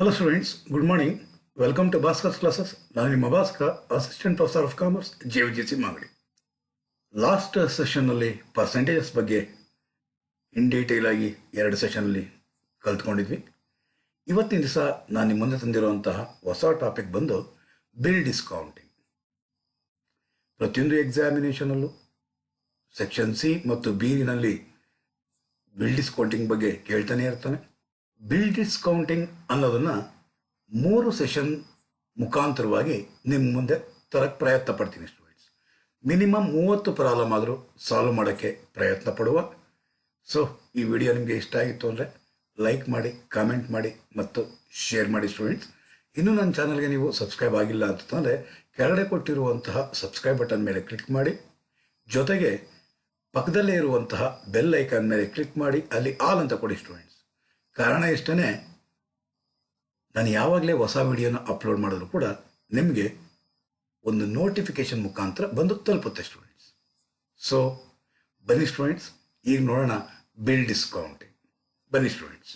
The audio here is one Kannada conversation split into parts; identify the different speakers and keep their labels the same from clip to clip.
Speaker 1: Hello students, good morning. Welcome to Bhaskar classes. ನಾನು ನಿಮ್ಮ Bhaskar, assistant professor of commerce, JVGC Magadi. Last ಸೆಷನ್ನಲ್ಲಿ ಪರ್ಸೆಂಟೇಜಸ್ ಬಗ್ಗೆ ಇನ್ ಡೀಟೇಲ್ ಆಗಿ 2 ಸೆಷನ್ನಲ್ಲಿ ಕಲ್ತ್ಕೊಂಡಿದ್ವಿ. ಇವತ್ತಿನ ದಿವಸ ನಾನು ನಿಮ್ಮ ಮುಂದೆ ತಂದಿರುವಂತಹ ಹೊಸ ಟಾಪಿಕ್ ಬಂದು ಬಿಲ್ ಡಿಸ್ಕೌಂಟಿಂಗ್. ಪ್ರತಿಯೊಂದು ಎಕ್ಸಾಮಿನೇಷನಲ್ಲೂ ಸೆಕ್ಷನ್ ಸಿ ಮತ್ತು ಬಿನಲ್ಲಿ ಬಿಲ್ ಡಿಸ್ಕೌಂಟಿಂಗ್ ಬಗ್ಗೆ ಕೇಳ್ತಾನೆ ಇರ್ತಾನೆ. ಬಿಲ್ ಡಿಸ್ಕೌಂಟಿಂಗ್ ಅನ್ನೋದನ್ನು 3 ಸೆಷನ್ ಮುಖಾಂತರವಾಗಿ ನಿಮ್ಮ ಮುಂದೆ ತರಕ್ಕೆ ಪ್ರಯತ್ನ ಪಡ್ತೀನಿ ಸ್ಟೂಡೆಂಟ್ಸ್. ಮಿನಿಮಮ್ 30 ಪ್ರಾಬ್ಲಮ್ ಆದರೂ ಸಾಲ್ವ್ ಮಾಡೋಕ್ಕೆ ಪ್ರಯತ್ನ ಪಡುವ. ಸೊ ಈ ವಿಡಿಯೋ ನಿಮಗೆ ಇಷ್ಟ ಆಗಿತ್ತು ಅಂದರೆ ಲೈಕ್ ಮಾಡಿ, ಕಾಮೆಂಟ್ ಮಾಡಿ ಮತ್ತು ಶೇರ್ ಮಾಡಿ ಸ್ಟೂಡೆಂಟ್ಸ್. ಇನ್ನೂ ನನ್ನ ಚಾನಲ್ಗೆ ನೀವು ಸಬ್ಸ್ಕ್ರೈಬ್ ಆಗಿಲ್ಲ ಅಂತಂದರೆ ಕೆಳಗಡೆ ಕೊಟ್ಟಿರುವಂತಹ ಸಬ್ಸ್ಕ್ರೈಬ್ ಬಟನ್ ಮೇಲೆ ಕ್ಲಿಕ್ ಮಾಡಿ, ಜೊತೆಗೆ ಪಕ್ಕದಲ್ಲೇ ಇರುವಂತಹ ಬೆಲ್ ಐಕಾನ್ ಮೇಲೆ ಕ್ಲಿಕ್ ಮಾಡಿ ಅಲ್ಲಿ ಆಲ್ ಅಂತ ಕೊಡಿ ಸ್ಟೂಡೆಂಟ್ಸ್. ಕಾರಣ ಇಷ್ಟೇ, ನಾನು ಯಾವಾಗಲೇ ಹೊಸ ವಿಡಿಯೋನ ಅಪ್ಲೋಡ್ ಮಾಡಿದ್ರು ಕೂಡ ನಿಮಗೆ ಒಂದು ನೋಟಿಫಿಕೇಶನ್ ಮುಖಾಂತರ ಬಂದು ತಲುಪುತ್ತೆ ಸ್ಟೂಡೆಂಟ್ಸ್. ಸೊ ಬನ್ನಿ ಸ್ಟೂಡೆಂಟ್ಸ್, ಈಗ ನೋಡೋಣ ಬಿಲ್ ಡಿಸ್ಕೌಂಟಿಂಗ್. ಬನ್ನಿ ಸ್ಟೂಡೆಂಟ್ಸ್.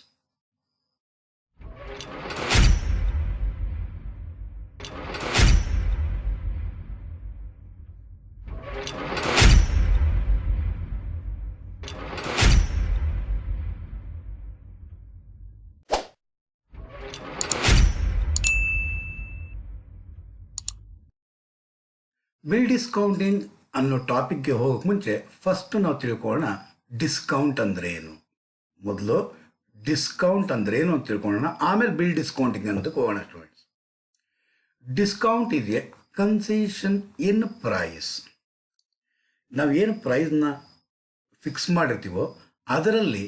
Speaker 1: ಬಿಲ್ ಡಿಸ್ಕೌಂಟಿಂಗ್ ಅನ್ನೋ ಟಾಪಿಕ್ಗೆ ಹೋಗೋಕೆ ಮುಂಚೆ ಫಸ್ಟ್ ನಾವು ತಿಳ್ಕೊಳ್ಳೋಣ ಡಿಸ್ಕೌಂಟ್ ಅಂದ್ರೆ ಏನು. ಮೊದಲು ಡಿಸ್ಕೌಂಟ್ ಅಂದ್ರೆ ಏನು ಅಂತ ತಿಳ್ಕೊಳ್ಳೋಣ, ಆಮೇಲೆ ಬಿಲ್ ಡಿಸ್ಕೌಂಟಿಂಗ್ ಅನ್ನೋದಕ್ಕೆ ಹೋಗೋಣ ಸ್ಟೂಡೆಂಟ್ಸ್. ಡಿಸ್ಕೌಂಟ್ ಇದೆ ಕನ್ಸೆಷನ್ ಇನ್ ಪ್ರೈಸ್. ನಾವೇನು ಪ್ರೈಸ್ನ ಫಿಕ್ಸ್ ಮಾಡಿರ್ತೀವೋ ಅದರಲ್ಲಿ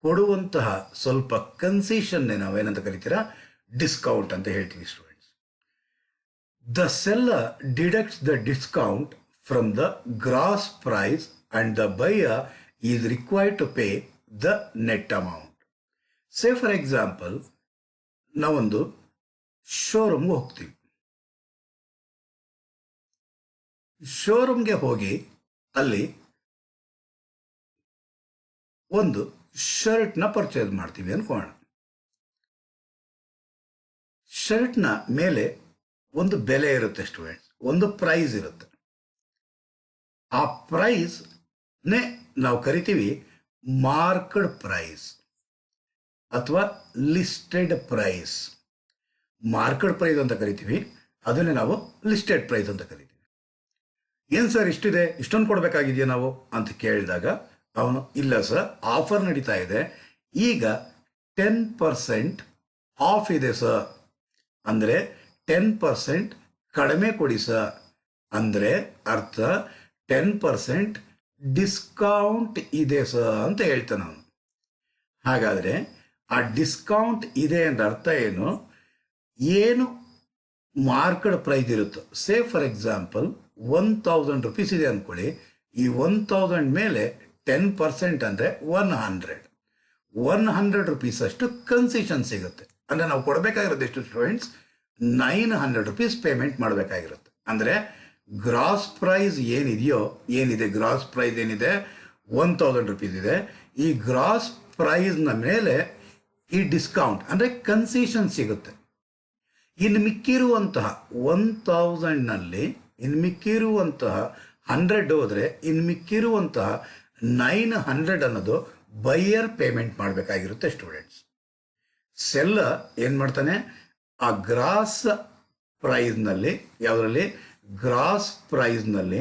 Speaker 1: ಕೊಡುವಂತಹ ಸ್ವಲ್ಪ ಕನ್ಸೆಷನ್ನೇ ನಾವೇನಂತ ಕರಿತೀರಾ ಡಿಸ್ಕೌಂಟ್ ಅಂತ ಹೇಳ್ತೀವಿ students. The seller deducts the discount from the gross price and the buyer is required to pay the net amount. Say for example, ನಾವೊಂದು ಶೋರೂಮ್ಗೆ ಹೋಗ್ತೀವಿ. ಶೋರೂಮ್ಗೆ ಹೋಗಿ ಅಲ್ಲಿ ಒಂದು ಶರ್ಟ್ನ ಪರ್ಚೇಸ್ ಮಾಡ್ತೀವಿ ಅನ್ಕೋಣ. ಶರ್ಟ್ನ ಮೇಲೆ ಒಂದು ಬೆಲೆ ಇರುತ್ತೆ ಸ್ಟೂಡೆಂಟ್ಸ್, ಒಂದು ಪ್ರೈಸ್ ಇರುತ್ತೆ. ಆ ಪ್ರೈಸ್ನೇ ನಾವು ಕರಿತೀವಿ ಮಾರ್ಕ್ಡ್ ಪ್ರೈಸ್ ಅಥವಾ ಲಿಸ್ಟೆಡ್ ಪ್ರೈಸ್. ಮಾರ್ಕ್ಡ್ ಪ್ರೈಸ್ ಅಂತ ಕರಿತೀವಿ, ಅದನ್ನೇ ನಾವು ಲಿಸ್ಟೆಡ್ ಪ್ರೈಸ್ ಅಂತ ಕರಿತೀವಿ. ಏನು ಸರ್ ಇಷ್ಟಿದೆ, ಇಷ್ಟೊಂದು ಕೊಡಬೇಕಾಗಿದೆಯಾ ನಾವು ಅಂತ ಕೇಳಿದಾಗ ಅವನು ಇಲ್ಲ ಸರ್ ಆಫರ್ ನಡೀತಾ ಇದೆ, ಈಗ 10% ಆಫ್ ಇದೆ ಸರ್ ಅಂದರೆ 10% ಕಡಿಮೆ ಕೊಡಿ ಸರ್ ಅಂದರೆ ಅರ್ಥ 10% ಡಿಸ್ಕೌಂಟ್ ಇದೆ ಸರ್ ಅಂತ ಹೇಳ್ತಾನೆ ಅವನು. ಹಾಗಾದರೆ ಆ ಡಿಸ್ಕೌಂಟ್ ಇದೆ ಅಂತ ಅರ್ಥ ಏನು ಮಾರ್ಕೆಟ್ ಪ್ರೈಸ್ ಇರುತ್ತೋ. ಸೇ ಫಾರ್ ಎಕ್ಸಾಂಪಲ್ 1000 ರೂಪೀಸ್ ಇದೆ ಅಂದ್ಕೊಳ್ಳಿ, ಈ 1000 ಮೇಲೆ 10% ಅಂದರೆ 100 ರೂಪೀಸ್ ಅಷ್ಟು ಕನ್ಸೆಷನ್ ಸಿಗುತ್ತೆ. ಅಂದರೆ ನಾವು ಕೊಡಬೇಕಾಗಿರೋದು ಎಷ್ಟು ಸ್ಟೂಡೆಂಟ್ಸ್, 900 ರೂಪೀಸ್ ಪೇಮೆಂಟ್ ಮಾಡಬೇಕಾಗಿರುತ್ತೆ. ಅಂದರೆ ಗ್ರಾಸ್ ಪ್ರೈಸ್ ಏನಿದೆ ಗ್ರಾಸ್ ಪ್ರೈಸ್ ಏನಿದೆ 1000 ರೂಪೀಸ್ ಇದೆ. ಈ ಗ್ರಾಸ್ ಪ್ರೈಸ್ನ ಮೇಲೆ ಈ ಡಿಸ್ಕೌಂಟ್ ಅಂದರೆ ಕನ್ಸೆಷನ್ ಸಿಗುತ್ತೆ. ಇನ್ನು ಮಿಕ್ಕಿರುವಂತಹ 1000ನಲ್ಲಿ ಇನ್ನು ಮಿಕ್ಕಿರುವಂತಹ 100 ಹೋದರೆ ಇನ್ನು ಮಿಕ್ಕಿರುವಂತಹ 900 ಅನ್ನೋದು ಬೈಯರ್ ಪೇಮೆಂಟ್ ಮಾಡಬೇಕಾಗಿರುತ್ತೆ ಸ್ಟೂಡೆಂಟ್ಸ್. ಸೆಲ್ಲರ್ ಏನು ಮಾಡ್ತಾನೆ, ಆ ಗ್ರಾಸ್ ಪ್ರೈಸ್ನಲ್ಲಿ ಯಾವುದರಲ್ಲಿ ಗ್ರಾಸ್ ಪ್ರೈಸ್ನಲ್ಲಿ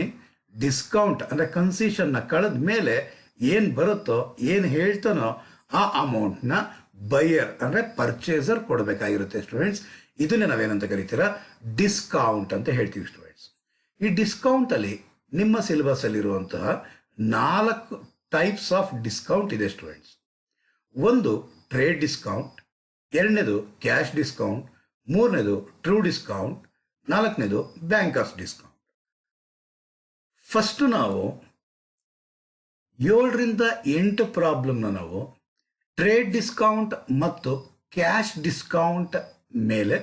Speaker 1: ಡಿಸ್ಕೌಂಟ್ ಅಂದರೆ ಕನ್ಸೆಷನ್ನ ಕಳೆದ ಮೇಲೆ ಏನು ಬರುತ್ತೋ ಏನು ಹೇಳ್ತಾನೋ ಆ ಅಮೌಂಟ್ನ ಬೈಯರ್ ಅಂದರೆ ಪರ್ಚೇಸರ್ ಕೊಡಬೇಕಾಗಿರುತ್ತೆ ಸ್ಟೂಡೆಂಟ್ಸ್. ಇದನ್ನೇ ನಾವೇನಂತ ಕರಿತೀರಾ ಡಿಸ್ಕೌಂಟ್ ಅಂತ ಹೇಳ್ತೀವಿ ಸ್ಟೂಡೆಂಟ್ಸ್. ಈ ಡಿಸ್ಕೌಂಟಲ್ಲಿ ನಿಮ್ಮ ಸಿಲೆಬಸ್ಸಲ್ಲಿರುವಂತಹ 4 ಟೈಪ್ಸ್ ಆಫ್ ಡಿಸ್ಕೌಂಟ್ ಇದೆ ಸ್ಟೂಡೆಂಟ್ಸ್. ಒಂದು ಟ್ರೇಡ್ ಡಿಸ್ಕೌಂಟ್, ಎರಡನೇದು ಕ್ಯಾಶ್ ಡಿಸ್ಕೌಂಟ್, ಮೂರನೇದು ಟ್ರೂ ಡಿಸ್ಕೌಂಟ್, ನಾಲ್ಕನೇದು ಬ್ಯಾಂಕರ್ಸ್ ಡಿಸ್ಕೌಂಟ್. ಫಸ್ಟು ನಾವು 7ರಿಂದ 8 ಪ್ರಾಬ್ಲಮ್ನ ನಾವು ಟ್ರೇಡ್ ಡಿಸ್ಕೌಂಟ್ ಮತ್ತು ಕ್ಯಾಶ್ ಡಿಸ್ಕೌಂಟ್ ಮೇಲೆ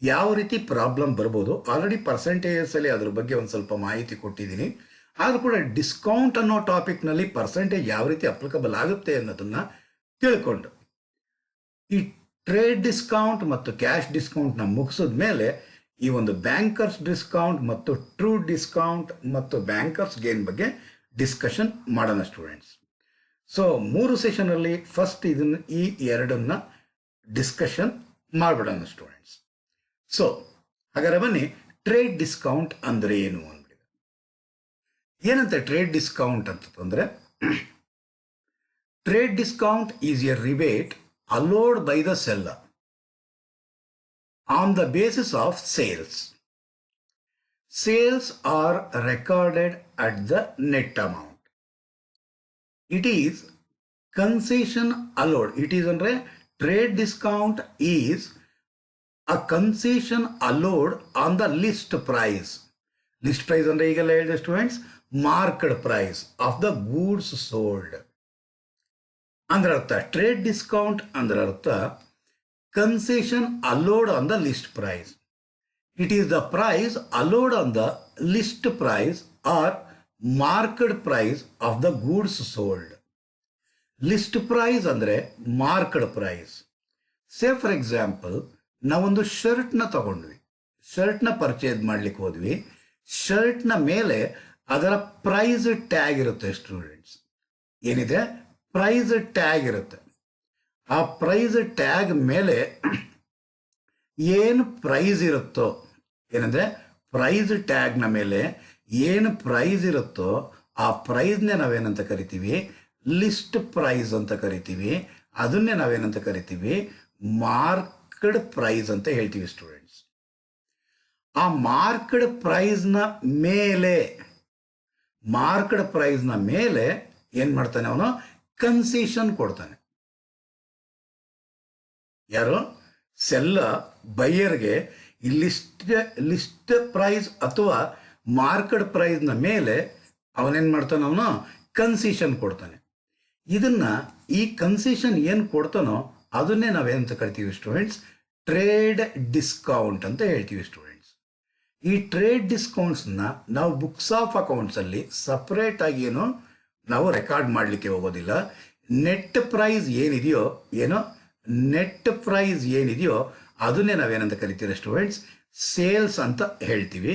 Speaker 1: ಯಾವ ರೀತಿ ಪ್ರಾಬ್ಲಮ್ ಬರ್ಬೋದು, ಆಲ್ರೆಡಿ ಪರ್ಸೆಂಟೇಜಸಲ್ಲಿ ಅದ್ರ ಬಗ್ಗೆ ಒಂದು ಸ್ವಲ್ಪ ಮಾಹಿತಿ ಕೊಟ್ಟಿದ್ದೀನಿ. ಆದರೂ ಕೂಡ ಡಿಸ್ಕೌಂಟ್ ಅನ್ನೋ ಟಾಪಿಕ್ನಲ್ಲಿ ಪರ್ಸೆಂಟೇಜ್ ಯಾವ ರೀತಿ ಅಪ್ಲಿಕಬಲ್ ಆಗುತ್ತೆ ಅನ್ನೋದನ್ನು ತಿಳ್ಕೊಂಡು ಈ ಟ್ರೇಡ್ ಡಿಸ್ಕೌಂಟ್ ಮತ್ತು ಕ್ಯಾಶ್ ಡಿಸ್ಕೌಂಟ್ನ ಮುಗಿಸಿದ ಮೇಲೆ ಈ ಒಂದು ಬ್ಯಾಂಕರ್ಸ್ ಡಿಸ್ಕೌಂಟ್ ಮತ್ತು ಟ್ರೂ ಡಿಸ್ಕೌಂಟ್ ಮತ್ತು ಬ್ಯಾಂಕರ್ಸ್ ಗೇನ್ ಬಗ್ಗೆ ಡಿಸ್ಕಷನ್ ಮಾಡೋಣ ಸ್ಟೂಡೆಂಟ್ಸ್. ಸೊ 3 ಸೆಷನಲ್ಲಿ ಫಸ್ಟ್ ಈ ಎರಡನ್ನ ಡಿಸ್ಕಷನ್ ಮಾಡಿಬಿಡೋಣ ಸ್ಟೂಡೆಂಟ್ಸ್. ಸೊ ಹಾಗಾದ್ರೆ ಬನ್ನಿ, ಟ್ರೇಡ್ ಡಿಸ್ಕೌಂಟ್ ಅಂದರೆ ಏನು ಅಂದ್ಬಿಟ್ಟಿದೆ. ಏನಂತ ಟ್ರೇಡ್ ಡಿಸ್ಕೌಂಟ್ ಅಂತಂದ್ರೆ, trade discount is A rebate allowed by the seller on the basis of sales. Sales are recorded at the net amount. It is concession allowed. It is under trade discount is a concession allowed on the list price. List price under ಈಗೆಲ್ಲ ಹೇಳಿದೆ students, market price of the goods sold. ಅಂದ್ರೆ ಅರ್ಥ ಟ್ರೇಡ್ ಡಿಸ್ಕೌಂಟ್ ಅಂದ್ರೆ ಅರ್ಥ concession allowed on the list price. It is the price allowed on the list price or market price of the goods sold. List price ಅಂದರೆ market price. Say for example, ನಾವೊಂದು ಶರ್ಟ್ನ ತಗೊಂಡ್ವಿ, ಶರ್ಟ್ನ ಪರ್ಚೇಸ್ ಮಾಡ್ಲಿಕ್ಕೆ ಹೋದ್ವಿ. ಶರ್ಟ್ನ ಮೇಲೆ ಅದರ ಪ್ರೈಸ್ ಟ್ಯಾಗ್ ಇರುತ್ತೆ ಸ್ಟೂಡೆಂಟ್ಸ್. ಏನಿದೆ? ಪ್ರೈಸ್ ಟ್ಯಾಗ್ ಇರುತ್ತೆ. ಆ ಪ್ರೈಸ್ ಟ್ಯಾಗ್ ಮೇಲೆ ಏನು ಪ್ರೈಸ್ ಇರುತ್ತೋ, ಏನಂದ್ರೆ ಪ್ರೈಸ್ ಟ್ಯಾಗ್ನ ಮೇಲೆ ಏನು ಪ್ರೈಸ್ ಇರುತ್ತೋ ಆ ಪ್ರೈಸ್ನೇ ನಾವೇನಂತ ಕರಿತೀವಿ? ಲಿಸ್ಟ್ ಪ್ರೈಸ್ ಅಂತ ಕರಿತೀವಿ. ಅದನ್ನೇ ನಾವೇನಂತ ಕರಿತೀವಿ? ಮಾರ್ಕೆಡ್ ಪ್ರೈಸ್ ಅಂತ ಹೇಳ್ತೀವಿ ಸ್ಟೂಡೆಂಟ್ಸ್. ಆ ಮಾರ್ಕೆಡ್ ಪ್ರೈಸ್ನ ಮೇಲೆ ಏನ್ ಮಾಡ್ತಾನೆ ಅವನು? ಕನ್ಸೆಷನ್ ಕೊಡ್ತಾನೆ. ಯಾರು? ಸೆಲ್ಲರ್ ಬೈಯರ್ಗೆ ಲಿಸ್ಟ್ ಪ್ರೈಸ್ ಅಥವಾ ಮಾರ್ಕೆಟ್ ಪ್ರೈಸ್ನ ಮೇಲೆ ಅವನೇನ್ ಮಾಡ್ತಾನೆ? ಅವನು ಕನ್ಸೆಷನ್ ಕೊಡ್ತಾನೆ. ಈ ಕನ್ಸೆಷನ್ ಏನು ಕೊಡ್ತಾನೋ ಅದನ್ನೇ ನಾವೇನಂತ ಕರಿತೀವಿ ಸ್ಟೂಡೆಂಟ್ಸ್? ಟ್ರೇಡ್ ಡಿಸ್ಕೌಂಟ್ ಅಂತ ಹೇಳ್ತೀವಿ ಸ್ಟೂಡೆಂಟ್ಸ್. ಈ ಟ್ರೇಡ್ ಡಿಸ್ಕೌಂಟ್ಸ್ನ ನಾವು ಬುಕ್ಸ್ ಆಫ್ ಅಕೌಂಟ್ಸ್ ಅಲ್ಲಿ ಸಪರೇಟ್ ಆಗಿ ಏನು ನಾವು ರೆಕಾರ್ಡ್ ಮಾಡಲಿಕ್ಕೆ ಹೋಗೋದಿಲ್ಲ. ನೆಟ್ ಪ್ರೈಸ್ ಏನಿದೆಯೋ ಅದನ್ನೇ ನಾವೇನಂತ ಕರಿತೀವಿ ಸ್ಟೂಡೆಂಟ್ಸ್? ಸೇಲ್ಸ್ ಅಂತ ಹೇಳ್ತೀವಿ.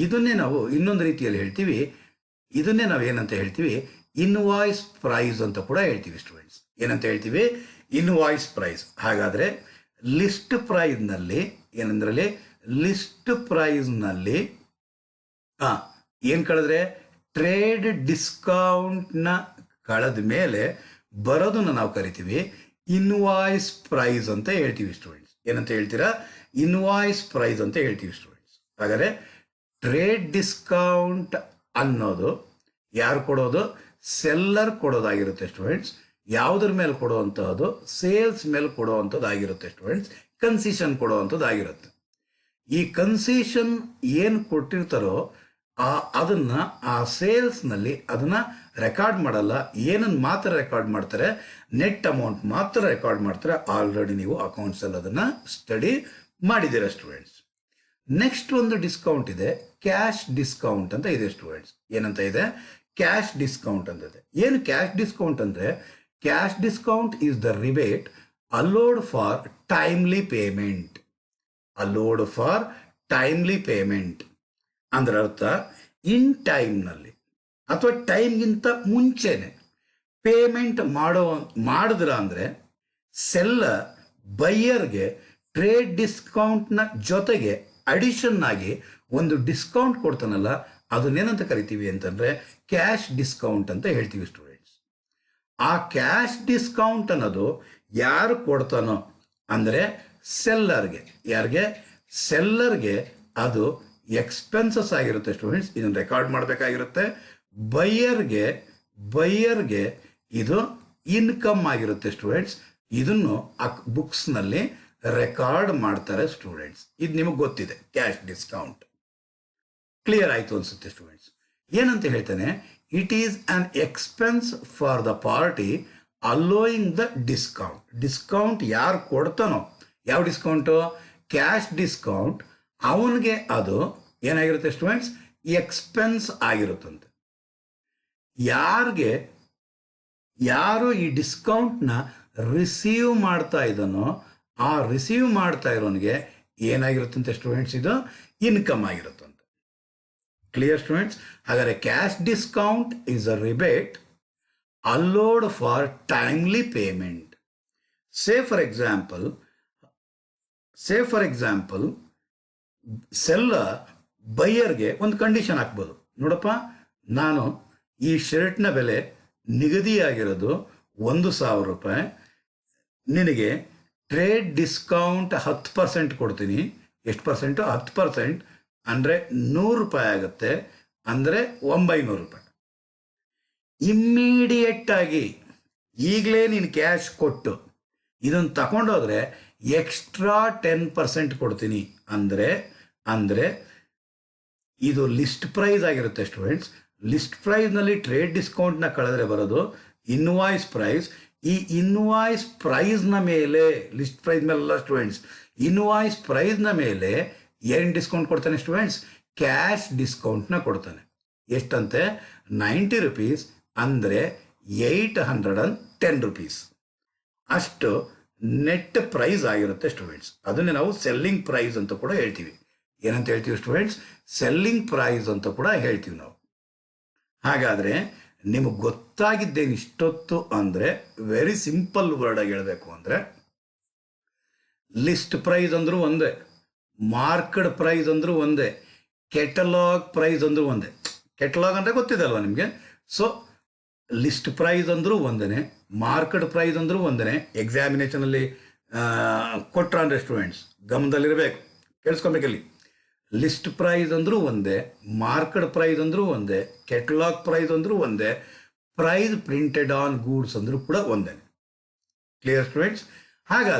Speaker 1: ಇದನ್ನೇ ನಾವು ಇನ್ನೊಂದು ರೀತಿಯಲ್ಲಿ ಹೇಳ್ತೀವಿ, ಇದನ್ನೇ ನಾವೇನಂತ ಹೇಳ್ತೀವಿ? ಇನ್ವಾಯ್ಸ್ ಪ್ರೈಸ್ ಅಂತ ಕೂಡ ಹೇಳ್ತೀವಿ ಸ್ಟೂಡೆಂಟ್ಸ್. ಏನಂತ ಹೇಳ್ತೀವಿ? Invoice price. ಹಾಗಾದ್ರೆ ಲಿಸ್ಟ್ ಪ್ರೈಸ್ನಲ್ಲಿ ಏನು ಕಳೆದ್ರೆ ಟ್ರೇಡ್ ಡಿಸ್ಕೌಂಟ್ನ ಕಳೆದ ಮೇಲೆ ಬರೋದನ್ನು ನಾವು ಕರಿತೀವಿ ಇನ್ವಾಯ್ಸ್ ಪ್ರೈಸ್ ಅಂತ ಹೇಳ್ತೀವಿ ಸ್ಟೂಡೆಂಟ್ಸ್. ಏನಂತ ಹೇಳ್ತೀರಾ? ಇನ್ವಾಯ್ಸ್ ಪ್ರೈಸ್ ಅಂತ ಹೇಳ್ತೀವಿ ಸ್ಟೂಡೆಂಟ್ಸ್. ಹಾಗಾದರೆ ಟ್ರೇಡ್ ಡಿಸ್ಕೌಂಟ್ ಅನ್ನೋದು ಯಾರು ಕೊಡೋದು? ಸೆಲ್ಲರ್ ಕೊಡೋದಾಗಿರುತ್ತೆ ಸ್ಟೂಡೆಂಟ್ಸ್. ಯಾವುದ್ರ ಮೇಲೆ ಕೊಡುವಂಥದ್ದು? ಸೇಲ್ಸ್ ಮೇಲೆ ಕೊಡುವಂಥದ್ದು ಆಗಿರುತ್ತೆ ಸ್ಟೂಡೆಂಟ್ಸ್. ಕನ್ಸೆಷನ್ ಕೊಡುವಂಥದ್ದು. ಈ ಕನ್ಸೆಷನ್ ಏನು ಕೊಟ್ಟಿರ್ತಾರೋ ಅದನ್ನ ಆ ಸೇಲ್ಸ್ನಲ್ಲಿ ಅದನ್ನ ರೆಕಾರ್ಡ್ ಮಾಡಲ್ಲ. ಏನನ್ನು ಮಾತ್ರ ರೆಕಾರ್ಡ್ ಮಾಡ್ತಾರೆ? ನೆಟ್ ಅಮೌಂಟ್ ಮಾತ್ರ ರೆಕಾರ್ಡ್ ಮಾಡ್ತಾರೆ. ಆಲ್ರೆಡಿ ನೀವು ಅಕೌಂಟ್ಸ್ ಅಲ್ಲಿ ಅದನ್ನ ಸ್ಟಡಿ ಮಾಡಿದ್ದೀರಾ ಸ್ಟೂಡೆಂಟ್ಸ್. ನೆಕ್ಸ್ಟ್ ಒಂದು ಡಿಸ್ಕೌಂಟ್ ಇದೆ, ಕ್ಯಾಶ್ ಡಿಸ್ಕೌಂಟ್ ಅಂತ ಇದೆ ಸ್ಟೂಡೆಂಟ್ಸ್. ಏನಂತ ಇದೆ? ಕ್ಯಾಶ್ ಡಿಸ್ಕೌಂಟ್ ಅಂತ ಇದೆ. ಏನು ಕ್ಯಾಶ್ ಡಿಸ್ಕೌಂಟ್ ಅಂದ್ರೆ, cash discount is the rebate allowed for timely payment. ಅಂದ್ರೆ ಅರ್ಥ, ಇನ್ ಟೈಮ್ನಲ್ಲಿ ಅಥವಾ ಟೈಮ್ಗಿಂತ ಮುಂಚೆನೆ ಪೇಮೆಂಟ್ ಮಾಡಿದ್ರ ಅಂದ್ರೆ ಸೆಲ್ಲರ್ ಬೈಯರ್ಗೆ ಟ್ರೇಡ್ ಡಿಸ್ಕೌಂಟ್ನ ಜೊತೆಗೆ ಅಡಿಷನ್ ಆಗಿ ಒಂದು ಡಿಸ್ಕೌಂಟ್ ಕೊಡ್ತಾನಲ್ಲ, ಅದನ್ನೇನಂತ ಕರಿತೀವಿ ಅಂತಂದ್ರೆ ಕ್ಯಾಶ್ ಡಿಸ್ಕೌಂಟ್ ಅಂತ ಹೇಳ್ತೀವಿ ಸ್ಟೂಡೆಂಟ್ಸ್. ಆ ಕ್ಯಾಶ್ ಡಿಸ್ಕೌಂಟ್ ಅನ್ನೋದು ಯಾರು ಕೊಡ್ತಾನೋ ಅಂದ್ರೆ ಸೆಲ್ಲರ್ಗೆ. ಯಾರಿಗೆ? ಸೆಲ್ಲರ್ಗೆ ಅದು ಎಕ್ಸ್ಪೆನ್ಸಸ್ ಆಗಿರುತ್ತೆ ಸ್ಟೂಡೆಂಟ್ಸ್. ಇದನ್ನು ರೆಕಾರ್ಡ್ ಮಾಡಬೇಕಾಗಿರುತ್ತೆ. ಬೈಯರ್ಗೆ ಇದು ಇನ್ಕಮ್ ಆಗಿರುತ್ತೆ ಸ್ಟೂಡೆಂಟ್ಸ್. ಇದನ್ನು ಬುಕ್ಸ್ನಲ್ಲಿ ರೆಕಾರ್ಡ್ ಮಾಡ್ತಾರೆ ಸ್ಟೂಡೆಂಟ್ಸ್. ಇದು ನಿಮಗೆ ಗೊತ್ತಿದೆ, ಕ್ಯಾಶ್ ಡಿಸ್ಕೌಂಟ್. ಕ್ಲಿಯರ್ ಆಯ್ತು ಅನ್ಸುತ್ತೆ ಸ್ಟೂಡೆಂಟ್ಸ್. ಏನಂತ ಹೇಳ್ತಾನೆ? It is an expense for the party allowing the discount. Discount ಯಾರು ಕೊಡ್ತಾನೋ, ಯಾವ ಡಿಸ್ಕೌಂಟು? Cash discount. ಅವನಿಗೆ ಅದು ಏನಾಗಿರುತ್ತೆ ಸ್ಟೂಡೆಂಟ್ಸ್? ಎಕ್ಸ್ಪೆನ್ಸ್ ಆಗಿರುತ್ತಂತೆ. ಯಾರು ಈ ಡಿಸ್ಕೌಂಟ್ನ ರಿಸೀವ್ ಮಾಡ್ತಾ ಇದ್ದಾನೋ ಆ ರಿಸೀವ್ ಮಾಡ್ತಾ ಇರೋನಿಗೆ ಏನಾಗಿರುತ್ತಂತೆ ಸ್ಟೂಡೆಂಟ್ಸ್, ಇದು ಇನ್ಕಮ್ ಆಗಿರುತ್ತಂತೆ. Clear students? ಹಾಗಾದರೆ cash discount is a rebate allowed for timely payment. Say for example, seller ಬೈಯರ್ಗೆ ಒಂದು ಕಂಡೀಷನ್ ಹಾಕ್ಬೋದು. ನೋಡಪ್ಪ, ನಾನು ಈ ಶರ್ಟ್ನ ಬೆಲೆ ನಿಗದಿಯಾಗಿರೋದು 1,000 ರೂಪಾಯಿ, ನಿನಗೆ ಟ್ರೇಡ್ ಡಿಸ್ಕೌಂಟ್ 10% ಕೊಡ್ತೀನಿ. ಎಷ್ಟು ಪರ್ಸೆಂಟು? 10%. ಅಂದರೆ 100 ರೂಪಾಯಿ ಆಗುತ್ತೆ, ಅಂದರೆ 900 ರೂಪಾಯಿ. ಇಮ್ಮಿಡಿಯೇಟ್ ಆಗಿ ಈಗಲೇ ನೀನು ಕ್ಯಾಶ್ ಕೊಟ್ಟು ಇದನ್ನು ತಗೊಂಡೋದ್ರೆ ಎಕ್ಸ್ಟ್ರಾ 10% ಕೊಡ್ತೀನಿ. ಅಂದರೆ ಇದು ಲಿಸ್ಟ್ ಪ್ರೈಸ್ ಆಗಿರುತ್ತೆ ಸ್ಟೂಡೆಂಟ್ಸ್. ಲಿಸ್ಟ್ ಪ್ರೈಸ್ನಲ್ಲಿ ಟ್ರೇಡ್ ಡಿಸ್ಕೌಂಟ್ನ ಕಳೆದ್ರೆ ಬರೋದು ಇನ್ವಾಯ್ಸ್ ಪ್ರೈಸ್. ಈ ಇನ್ವಾಯ್ಸ್ ಪ್ರೈಸ್ನ ಮೇಲೆ, ಲಿಸ್ಟ್ ಪ್ರೈಸ್ ಮೇಲೆಲ್ಲ ಸ್ಟೂಡೆಂಟ್ಸ್, ಇನ್ವಾಯ್ಸ್ ಪ್ರೈಸ್ನ ಮೇಲೆ ಏನು ಡಿಸ್ಕೌಂಟ್ ಕೊಡ್ತಾನೆ ಸ್ಟೂಡೆಂಟ್ಸ್? ಕ್ಯಾಶ್ ಡಿಸ್ಕೌಂಟ್ನ ಕೊಡ್ತಾನೆ. ಎಷ್ಟಂತೆ? 90 ರೂಪೀಸ್, ಅಂದರೆ 810 ರೂಪೀಸ್ ಅಷ್ಟು ನೆಟ್ ಪ್ರೈಸ್ ಆಗಿರುತ್ತೆ ಸ್ಟೂಡೆಂಟ್ಸ್. ಅದನ್ನೇ ನಾವು ಸೆಲ್ಲಿಂಗ್ ಪ್ರೈಸ್ ಅಂತ ಕೂಡ ಹೇಳ್ತೀವಿ. ಏನಂತ ಹೇಳ್ತೀವಿ ಸ್ಟೂಡೆಂಟ್ಸ್? ಸೆಲ್ಲಿಂಗ್ ಪ್ರೈಸ್ ಅಂತ ಕೂಡ ಹೇಳ್ತೀವಿ ನಾವು. ಹಾಗಾದರೆ ನಿಮಗೆ ಗೊತ್ತಾಗಿದ್ದೇನು ಇಷ್ಟೊತ್ತು ಅಂದರೆ, ವೆರಿ ಸಿಂಪಲ್ ವರ್ಡಾಗಿ ಹೇಳಬೇಕು ಅಂದರೆ, ಲಿಸ್ಟ್ ಪ್ರೈಸ್ ಅಂದರೂ ಒಂದೇ, ಮಾರ್ಕೆಡ್ ಪ್ರೈಸ್ ಅಂದರೂ ಒಂದೇ, ಕೆಟಲಾಗ್ ಪ್ರೈಸ್ ಅಂದರೂ ಒಂದೇ. ಕೆಟಲಾಗ್ ಅಂದರೆ ಗೊತ್ತಿದೆ ಅಲ್ವಾ ನಿಮಗೆ? ಸೊ ಲಿಸ್ಟ್ ಪ್ರೈಸ್ ಅಂದರೂ ಒಂದೇ, ಮಾರ್ಕೆಟ್ ಪ್ರೈಸ್ ಅಂದರೂ ಒಂದೇ. ಎಕ್ಸಾಮಿನೇಷನಲ್ಲಿ ಕೊಟ್ರ ಅಂದರೆ ಸ್ಟೂಡೆಂಟ್ಸ್ ಗಮನದಲ್ಲಿರಬೇಕು, ಕೇಳಿಸ್ಕೊಬೇಕಲ್ಲಿ. ಲಿಸ್ಟ್ ಪ್ರೈಸ್ ಅಂದರೂ ಒಂದೇ, ಮಾರ್ಕೆಟ್ ಪ್ರೈಸ್ ಅಂದರೂ ಒಂದೇ, ಕೆಟಲಾಗ್ ಪ್ರೈಸ್ ಅಂದರೂ ಒಂದೇ, ಪ್ರೈಸ್ ಪ್ರಿಂಟೆಡ್ ಆನ್ ಗೂಡ್ಸ್ ಅಂದರೂ ಕೂಡ ಒಂದೇ. Clear students?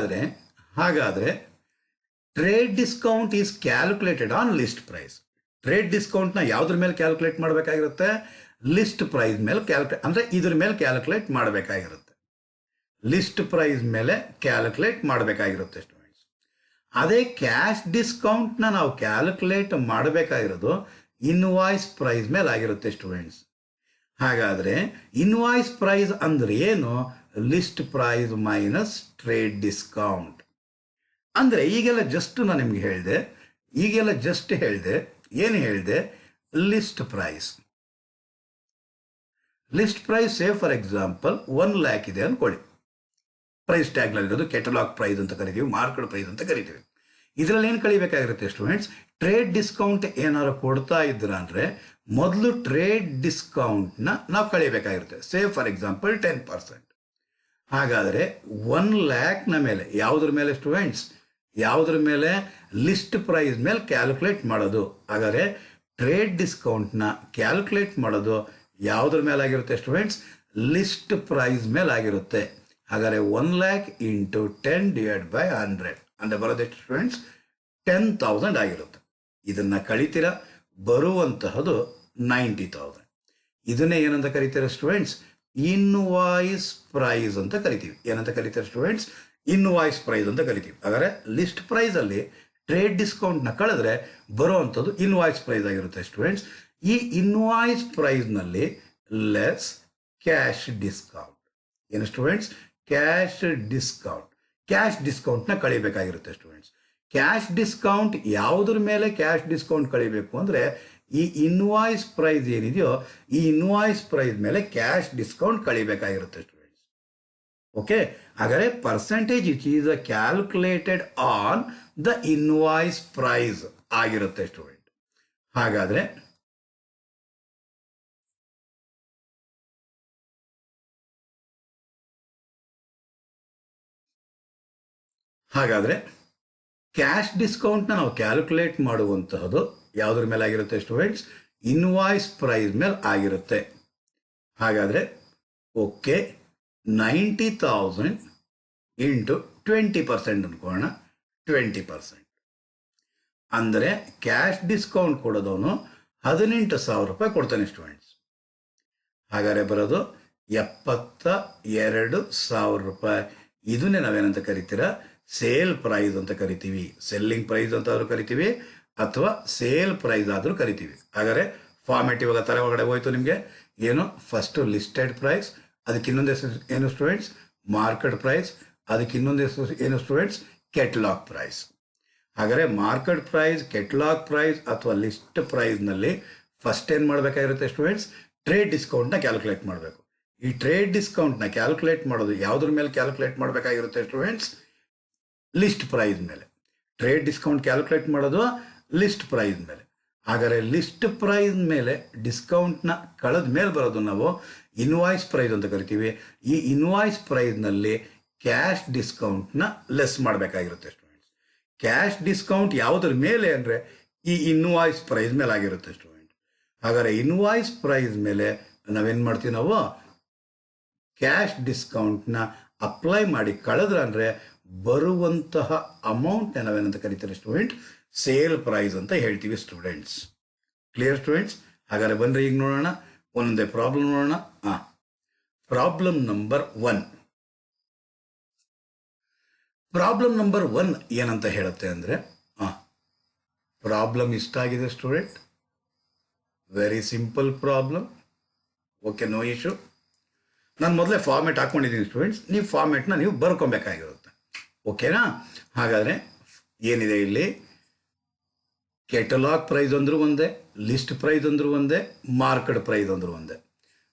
Speaker 1: ಹಾಗಾದರೆ trade discount is calculated on list price. Trade ಡಿಸ್ಕೌಂಟ್ನ ಯಾವುದ್ರ ಮೇಲೆ ಕ್ಯಾಲ್ಕುಲೇಟ್ ಮಾಡಬೇಕಾಗಿರುತ್ತೆ? ಲಿಸ್ಟ್ ಪ್ರೈಸ್ ಮೇಲೆ ಅಂದರೆ ಇದ್ರ ಮೇಲೆ ಕ್ಯಾಲ್ಕುಲೇಟ್ ಮಾಡಬೇಕಾಗಿರುತ್ತೆ. ಲಿಸ್ಟ್ ಪ್ರೈಸ್ ಮೇಲೆ ಕ್ಯಾಲ್ಕುಲೇಟ್ ಮಾಡಬೇಕಾಗಿರುತ್ತೆ ಸ್ಟೂಡೆಂಟ್ಸ್. ಅದೇ ಕ್ಯಾಶ್ ಡಿಸ್ಕೌಂಟ್ನ ನಾವು ಕ್ಯಾಲ್ಕುಲೇಟ್ ಮಾಡಬೇಕಾಗಿರೋದು ಇನ್ವಾಯ್ಸ್ ಪ್ರೈಸ್ ಮೇಲೆ ಆಗಿರುತ್ತೆ ಸ್ಟೂಡೆಂಟ್ಸ್. ಹಾಗಾದರೆ ಇನ್ವಾಯ್ಸ್ ಪ್ರೈಸ್ ಅಂದರೆ ಏನು? List price minus trade discount. ಅಂದರೆ ಈಗೆಲ್ಲ ಜಸ್ಟ್ ನಾನು ನಿಮ್ಗೆ ಹೇಳಿದೆ, ಏನು ಹೇಳಿದೆ? List price. List price say for example 1 lakh ಇದೆ ಅಂದ್ಕೊಳ್ಳಿ. ಪ್ರೈಸ್ ಟ್ಯಾಗ್ನಲ್ಲಿರೋದು ಕೆಟಲಾಗ್ ಪ್ರೈಸ್ ಅಂತ ಕರಿತೀವಿ, ಮಾರ್ಕೆಟ್ ಪ್ರೈಸ್ ಅಂತ ಕರಿತೀವಿ. ಇದರಲ್ಲಿ ಏನು ಕಳಿಬೇಕಾಗಿರುತ್ತೆ ಸ್ಟೂಡೆಂಟ್ಸ್? ಟ್ರೇಡ್ ಡಿಸ್ಕೌಂಟ್ ಏನಾದ್ರು ಕೊಡ್ತಾ ಇದ್ರ ಅಂದರೆ ಮೊದಲು ಟ್ರೇಡ್ ಡಿಸ್ಕೌಂಟ್ನ ನಾವು ಕಳಿಬೇಕಾಗಿರುತ್ತೆ. ಸೇ ಫಾರ್ ಎಕ್ಸಾಂಪಲ್ 10%. ಹಾಗಾದರೆ 1 lakhನ ಮೇಲೆ ಯಾವುದ್ರ ಮೇಲೆ ಸ್ಟೂಡೆಂಟ್ಸ್? ಯಾವುದ್ರ ಮೇಲೆ? ಲಿಸ್ಟ್ ಪ್ರೈಸ್ ಮೇಲೆ ಕ್ಯಾಲ್ಕುಲೇಟ್ ಮಾಡೋದು. ಹಾಗಾದರೆ ಟ್ರೇಡ್ ಡಿಸ್ಕೌಂಟ್ನ ಕ್ಯಾಲ್ಕುಲೇಟ್ ಮಾಡೋದು ಯಾವುದ್ರ ಮೇಲೆ ಆಗಿರುತ್ತೆ ಸ್ಟೂಡೆಂಟ್ಸ್? ಲಿಸ್ಟ್ ಪ್ರೈಸ್ ಮೇಲೆ ಆಗಿರುತ್ತೆ. ಹಾಗಾದರೆ 1 lakh ಇಂಟು 10 ಡಿವೈಡ್ ಬೈ 100 ಅಂದರೆ ಬರೋದೆಷ್ಟು ಸ್ಟೂಡೆಂಟ್ಸ್? 10,000 ಆಗಿರುತ್ತೆ. ಇದನ್ನು ಕಳಿತೀರ, ಬರುವಂತಹದ್ದು 90,000. ಇದನ್ನೇ ಏನಂತ ಕರಿತೀರ ಸ್ಟೂಡೆಂಟ್ಸ್? ಇನ್ವಾಯ್ಸ್ ಪ್ರೈಸ್ ಅಂತ ಕರಿತೀವಿ. ಏನಂತ ಕರಿತೀರ ಸ್ಟೂಡೆಂಟ್ಸ್? ಇನ್ವಾಯ್ಸ್ ಪ್ರೈಸ್ ಅಂತ ಕರಿತೀವಿ. ಹಾಗಾದರೆ ಲಿಸ್ಟ್ ಪ್ರೈಸಲ್ಲಿ ಟ್ರೇಡ್ ಡಿಸ್ಕೌಂಟ್ನ ಕಳೆದ್ರೆ ಬರುವಂಥದ್ದು ಇನ್ವಾಯ್ಸ್ ಪ್ರೈಸ್ ಆಗಿರುತ್ತೆ ಸ್ಟೂಡೆಂಟ್ಸ್. ಈ ಇನ್ವಾಯ್ಸ್ ಪ್ರೈಸ್ನಲ್ಲಿ ಲೆಸ್ ಕ್ಯಾಶ್ ಡಿಸ್ಕೌಂಟ್. ಏನು ಸ್ಟೂಡೆಂಟ್ಸ್? ಕ್ಯಾಶ್ ಡಿಸ್ಕೌಂಟ್ನ ಕಳಿಬೇಕಾಗಿರುತ್ತೆ ಸ್ಟೂಡೆಂಟ್ಸ್. ಕ್ಯಾಶ್ ಡಿಸ್ಕೌಂಟ್ ಯಾವುದ್ರ ಮೇಲೆ ಕ್ಯಾಶ್ ಡಿಸ್ಕೌಂಟ್ ಕಳಿಬೇಕು ಅಂದರೆ ಈ ಇನ್ವಾಯ್ಸ್ ಪ್ರೈಸ್ ಏನಿದೆಯೋ ಈ ಇನ್ವಾಯ್ಸ್ ಪ್ರೈಸ್ ಮೇಲೆ ಕ್ಯಾಶ್ ಡಿಸ್ಕೌಂಟ್ ಕಳಿಬೇಕಾಗಿರುತ್ತೆ ಸ್ಟೂಡೆಂಟ್ಸ್. ಓಕೆ, ಹಾಗಾದರೆ percentage it is calculated on the invoice price ಆಗಿರುತ್ತೆ ಸ್ಟೂಡೆಂಟ್. ಹಾಗಾದರೆ ಕ್ಯಾಶ್ ಡಿಸ್ಕೌಂಟ್ನ ನಾವು ಕ್ಯಾಲ್ಕುಲೇಟ್ ಮಾಡುವಂತಹದ್ದು ಯಾವುದ್ರ ಮೇಲೆ ಆಗಿರುತ್ತೆ ಸ್ಟೂಡೆಂಟ್ಸ್? ಇನ್ವಾಯ್ಸ್ ಪ್ರೈಸ್ ಮೇಲೆ ಆಗಿರುತ್ತೆ. ಹಾಗಾದರೆ ಓಕೆ, 90,000 ಇಂಟು 20% ಅನ್ಕೊಳ್ಳೋಣ. 20% ಅಂದರೆ ಕ್ಯಾಶ್ ಡಿಸ್ಕೌಂಟ್ ಕೊಡೋದವನು 18,000 ರೂಪಾಯಿ ಕೊಡ್ತಾನೆ ಸ್ಟೂಡೆಂಟ್ಸ್. ಹಾಗಾದರೆ ಬರೋದು 72,000 ರೂಪಾಯಿ. ಇದನ್ನೇ ನಾವೇನಂತ ಕರಿತೀರಾ? ಸೇಲ್ ಪ್ರೈಸ್ ಅಂತ ಕರಿತೀವಿ. ಸೆಲ್ಲಿಂಗ್ ಪ್ರೈಸ್ ಅಂತ ಆದರೂ ಕರಿತೀವಿ ಅಥವಾ ಸೇಲ್ ಪ್ರೈಸ್ ಆದರೂ ಕರಿತೀವಿ. ಹಾಗಾದರೆ ಫಾರ್ಮೆಟ್ ಇವಾಗ ತರ ಒಳಗಡೆ ಹೋಯ್ತು ನಿಮಗೆ. ಏನು? ಫಸ್ಟು ಲಿಸ್ಟೆಡ್ ಪ್ರೈಸ್, ಅದಕ್ಕೆ ಇನ್ನೊಂದು ಹೆಸರು ಏನು ಸ್ಟೂಡೆಂಟ್ಸ್? Market price. ಅದಕ್ಕೆ ಇನ್ನೊಂದು ಹೆಸರು ಏನು ಸ್ಟೂಡೆಂಟ್ಸ್? Catalogue price. ಹಾಗಾದರೆ ಮಾರ್ಕೆಟ್ ಪ್ರೈಸ್, ಕೆಟಲಾಗ್ ಪ್ರೈಸ್ ಅಥವಾ ಲಿಸ್ಟ್ ಪ್ರೈಸ್ನಲ್ಲಿ ಫಸ್ಟ್ ಏನು ಮಾಡಬೇಕಾಗಿರುತ್ತೆ ಸ್ಟೂಡೆಂಟ್ಸ್? ಟ್ರೇಡ್ ಡಿಸ್ಕೌಂಟ್ನ ಕ್ಯಾಲ್ಕುಲೇಟ್ ಮಾಡಬೇಕು. ಈ ಟ್ರೇಡ್ ಡಿಸ್ಕೌಂಟ್ನ ಕ್ಯಾಲ್ಕುಲೇಟ್ ಮಾಡೋದು ಯಾವುದ್ರ ಮೇಲೆ ಕ್ಯಾಲ್ಕುಲೇಟ್ ಮಾಡಬೇಕಾಗಿರುತ್ತೆ ಸ್ಟೂಡೆಂಟ್ಸ್? ಲಿಸ್ಟ್ ಪ್ರೈಸ್ ಮೇಲೆ. ಟ್ರೇಡ್ ಡಿಸ್ಕೌಂಟ್ ಕ್ಯಾಲ್ಕುಲೇಟ್ ಮಾಡೋದು ಲಿಸ್ಟ್ ಪ್ರೈಸ್ ಮೇಲೆ. ಹಾಗಾದರೆ ಲಿಸ್ಟ್ ಪ್ರೈಸ್ ಮೇಲೆ ಡಿಸ್ಕೌಂಟ್ನ ಕಳೆದ ಮೇಲೆ ಬರೋದು ನಾವು ಇನ್ವಾಯ್ಸ್ ಪ್ರೈಸ್ ಅಂತ ಕರಿತೀವಿ. ಈ ಇನ್ವಾಯ್ಸ್ ಪ್ರೈಸ್ನಲ್ಲಿ ಕ್ಯಾಶ್ ಡಿಸ್ಕೌಂಟ್ನ ಲೆಸ್ ಮಾಡಬೇಕಾಗಿರುತ್ತೆ ಸ್ಟೂಡೆಂಟ್ಸ್. ಕ್ಯಾಶ್ ಡಿಸ್ಕೌಂಟ್ ಯಾವುದ್ರ ಮೇಲೆ ಅಂದರೆ ಈ ಇನ್ವಾಯ್ಸ್ ಪ್ರೈಸ್ ಮೇಲೆ ಆಗಿರುತ್ತೆ ಸ್ಟೂಡೆಂಟ್. ಹಾಗಾದರೆ ಇನ್ವಾಯ್ಸ್ ಪ್ರೈಸ್ ಮೇಲೆ ನಾವೇನು ಮಾಡ್ತೀವಿ? ನಾವು ಕ್ಯಾಶ್ ಡಿಸ್ಕೌಂಟ್ನ ಅಪ್ಲೈ ಮಾಡಿ ಕಳೆದ್ರೆ ಅಂದರೆ ಬರುವಂತಹ ಅಮೌಂಟ್ನ ನಾವೇನಂತ ಕರಿತೀವಿ ಸ್ಟೂಡೆಂಟ್? ಸೇಲ್ ಪ್ರೈಸ್ ಅಂತ ಹೇಳ್ತೀವಿ ಸ್ಟೂಡೆಂಟ್ಸ್. Clear students? ಹಾಗಾದರೆ ಬನ್ನಿರಿ ಈಗ ನೋಡೋಣ, ಒಂದೊಂದೇ ಪ್ರಾಬ್ಲಮ್ ನೋಡೋಣ. Problem number 1. ಪ್ರಾಬ್ಲಮ್ ನಂಬರ್ 1 ಏನಂತ ಹೇಳುತ್ತೆ ಅಂದರೆ, ಪ್ರಾಬ್ಲಮ್ ಇಷ್ಟ ಆಗಿದೆ student, very simple problem, okay, no issue. ನಾನು ಮೊದಲೇ ಫಾರ್ಮೆಟ್ ಹಾಕ್ಕೊಂಡಿದ್ದೀನಿ ಸ್ಟೂಡೆಂಟ್ಸ್, ನೀವು ಫಾರ್ಮೆಟ್ನ ನೀವು ಬರ್ಕೊಬೇಕಾಗಿರುತ್ತೆ, ಓಕೆನಾ? ಹಾಗಾದರೆ ಏನಿದೆ ಇಲ್ಲಿ? ಕೆಟಲಾಗ್ ಪ್ರೈಸ್ ಅಂದರೂ ಒಂದೇ, ಲಿಸ್ಟ್ ಪ್ರೈಸ್ ಅಂದರೂ ಒಂದೇ, ಮಾರ್ಕೆಟ್ ಪ್ರೈಸ್ ಅಂದರೂ ಒಂದೇ.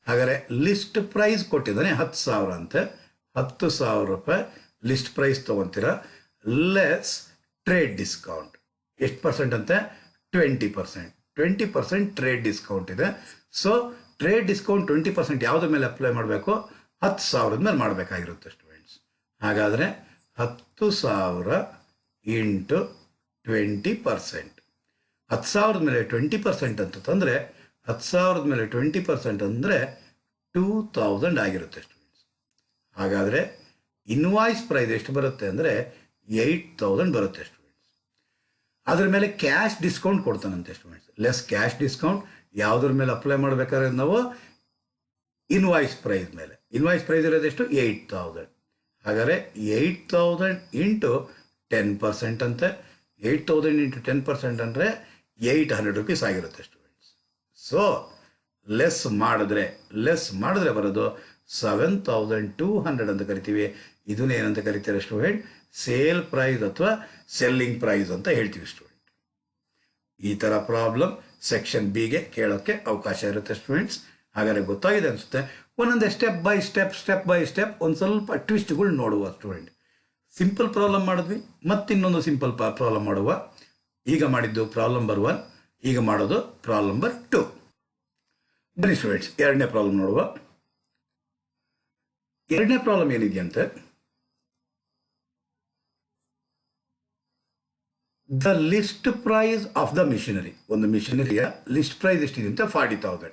Speaker 1: ಹಾಗಾದರೆ ಲಿಸ್ಟ್ ಪ್ರೈಸ್ ಕೊಟ್ಟಿದ್ದಾನೆ 10,000 ಅಂತೆ. 10,000 ರೂಪಾಯಿ ಲಿಸ್ಟ್ ಪ್ರೈಸ್ ತೊಗೊತೀರಾ, ಲೆಸ್ ಟ್ರೇಡ್ ಡಿಸ್ಕೌಂಟ್. ಎಷ್ಟು ಪರ್ಸೆಂಟ್ ಅಂತೆ? 20%. 20% ಟ್ರೇಡ್ ಡಿಸ್ಕೌಂಟ್ ಇದೆ. ಸೊ ಟ್ರೇಡ್ ಡಿಸ್ಕೌಂಟ್ 20% ಯಾವುದ್ರ ಮೇಲೆ ಅಪ್ಲೈ ಮಾಡಬೇಕು? 10,000 ಮೇಲೆ ಮಾಡಬೇಕಾಗಿರುತ್ತೆ ಸ್ಟೂಡೆಂಟ್ಸ್. ಹಾಗಾದರೆ 10,000 ಇಂಟು 20%. 10,000 ಮೇಲೆ 20% ಅಂತಂದರೆ 10,000 ಮೇಲೆ 20% ಅಂದರೆ 2,000 ಆಗಿರುತ್ತೆ ಸ್ಟೂಡೆಂಟ್ಸ್. ಹಾಗಾದರೆ ಇನ್ವಾಯ್ಸ್ ಪ್ರೈಸ್ ಎಷ್ಟು ಬರುತ್ತೆ ಅಂದರೆ 8,000 ಬರುತ್ತೆ ಸ್ಟೂಡೆಂಟ್ಸ್. ಅದ್ರ ಮೇಲೆ ಕ್ಯಾಶ್ ಡಿಸ್ಕೌಂಟ್ ಕೊಡ್ತಾನಂತೆ ಸ್ಟೂಡೆಂಟ್ಸ್. ಲೆಸ್ ಕ್ಯಾಶ್ ಡಿಸ್ಕೌಂಟ್ ಯಾವುದ್ರ ಮೇಲೆ ಅಪ್ಲೈ ಮಾಡಬೇಕಾದ್ರೆ ನಾವು ಇನ್ವಾಯ್ಸ್ ಪ್ರೈಸ್ ಮೇಲೆ. ಇನ್ವಾಯ್ಸ್ ಪ್ರೈಸ್ ಇರೋದೆಷ್ಟು? 8,000. ಹಾಗಾದರೆ 8,000 ಇಂಟು 10% ಅಂತೆ. 8,000 ಇಂಟು 10% ಅಂದರೆ 800 ರೂಪೀಸ್ ಆಗಿರುತ್ತೆ ಸ್ಟೂಡೆಂಟ್ಸ್. ಸೊ ಲೆಸ್ ಮಾಡಿದ್ರೆ ಬರೋದು 7,200 ಅಂತ ಕರಿತೀವಿ. ಇದನ್ನ ಏನಂತ ಕರಿತಾರೆ ಸ್ಟೂಡೆಂಟ್? ಸೇಲ್ ಪ್ರೈಸ್ ಅಥವಾ ಸೆಲ್ಲಿಂಗ್ ಪ್ರೈಸ್ ಅಂತ ಹೇಳ್ತೀವಿ ಸ್ಟೂಡೆಂಟ್. ಈ ಥರ ಪ್ರಾಬ್ಲಮ್ ಸೆಕ್ಷನ್ ಬಿಗೆ ಕೇಳೋಕ್ಕೆ ಅವಕಾಶ ಇರುತ್ತೆ ಸ್ಟೂಡೆಂಟ್ಸ್. ಹಾಗಾದರೆ ಗೊತ್ತಾಗಿದೆ ಅನಿಸುತ್ತೆ. ಒಂದೊಂದೇ ಸ್ಟೆಪ್ ಬೈ ಸ್ಟೆಪ್ ಒಂದು ಸ್ವಲ್ಪ ಟ್ವಿಸ್ಟ್ಗಳು ನೋಡುವ ಸ್ಟೂಡೆಂಟ್. ಸಿಂಪಲ್ ಪ್ರಾಬ್ಲಮ್ ಮಾಡಿದ್ವಿ, ಮತ್ತಿನ್ನೊಂದು ಸಿಂಪಲ್ ಪ್ರಾಬ್ಲಮ್ ಮಾಡುವ. ಈಗ ಮಾಡಿದ್ದು ಪ್ರಾಬ್ಲಮ್ ನಂಬರ್ 1, ಈಗ ಮಾಡೋದು ಪ್ರಾಬ್ಲಮ್ ನಂಬರ್ 2. ಬನ್ನಿ ಸ್ಟೂಡೆಂಟ್ಸ್, ಎರಡನೇ ಪ್ರಾಬ್ಲಮ್ ನೋಡುವ. ಎರಡನೇ ಪ್ರಾಬ್ಲಮ್ ಏನಿದೆಯಂತೆ, the list price of the machinery. ಒಂದು ಮಿಷನರಿಯ ಲಿಸ್ಟ್ ಪ್ರೈಸ್ ಎಷ್ಟಿದೆ ಅಂತ 40,000.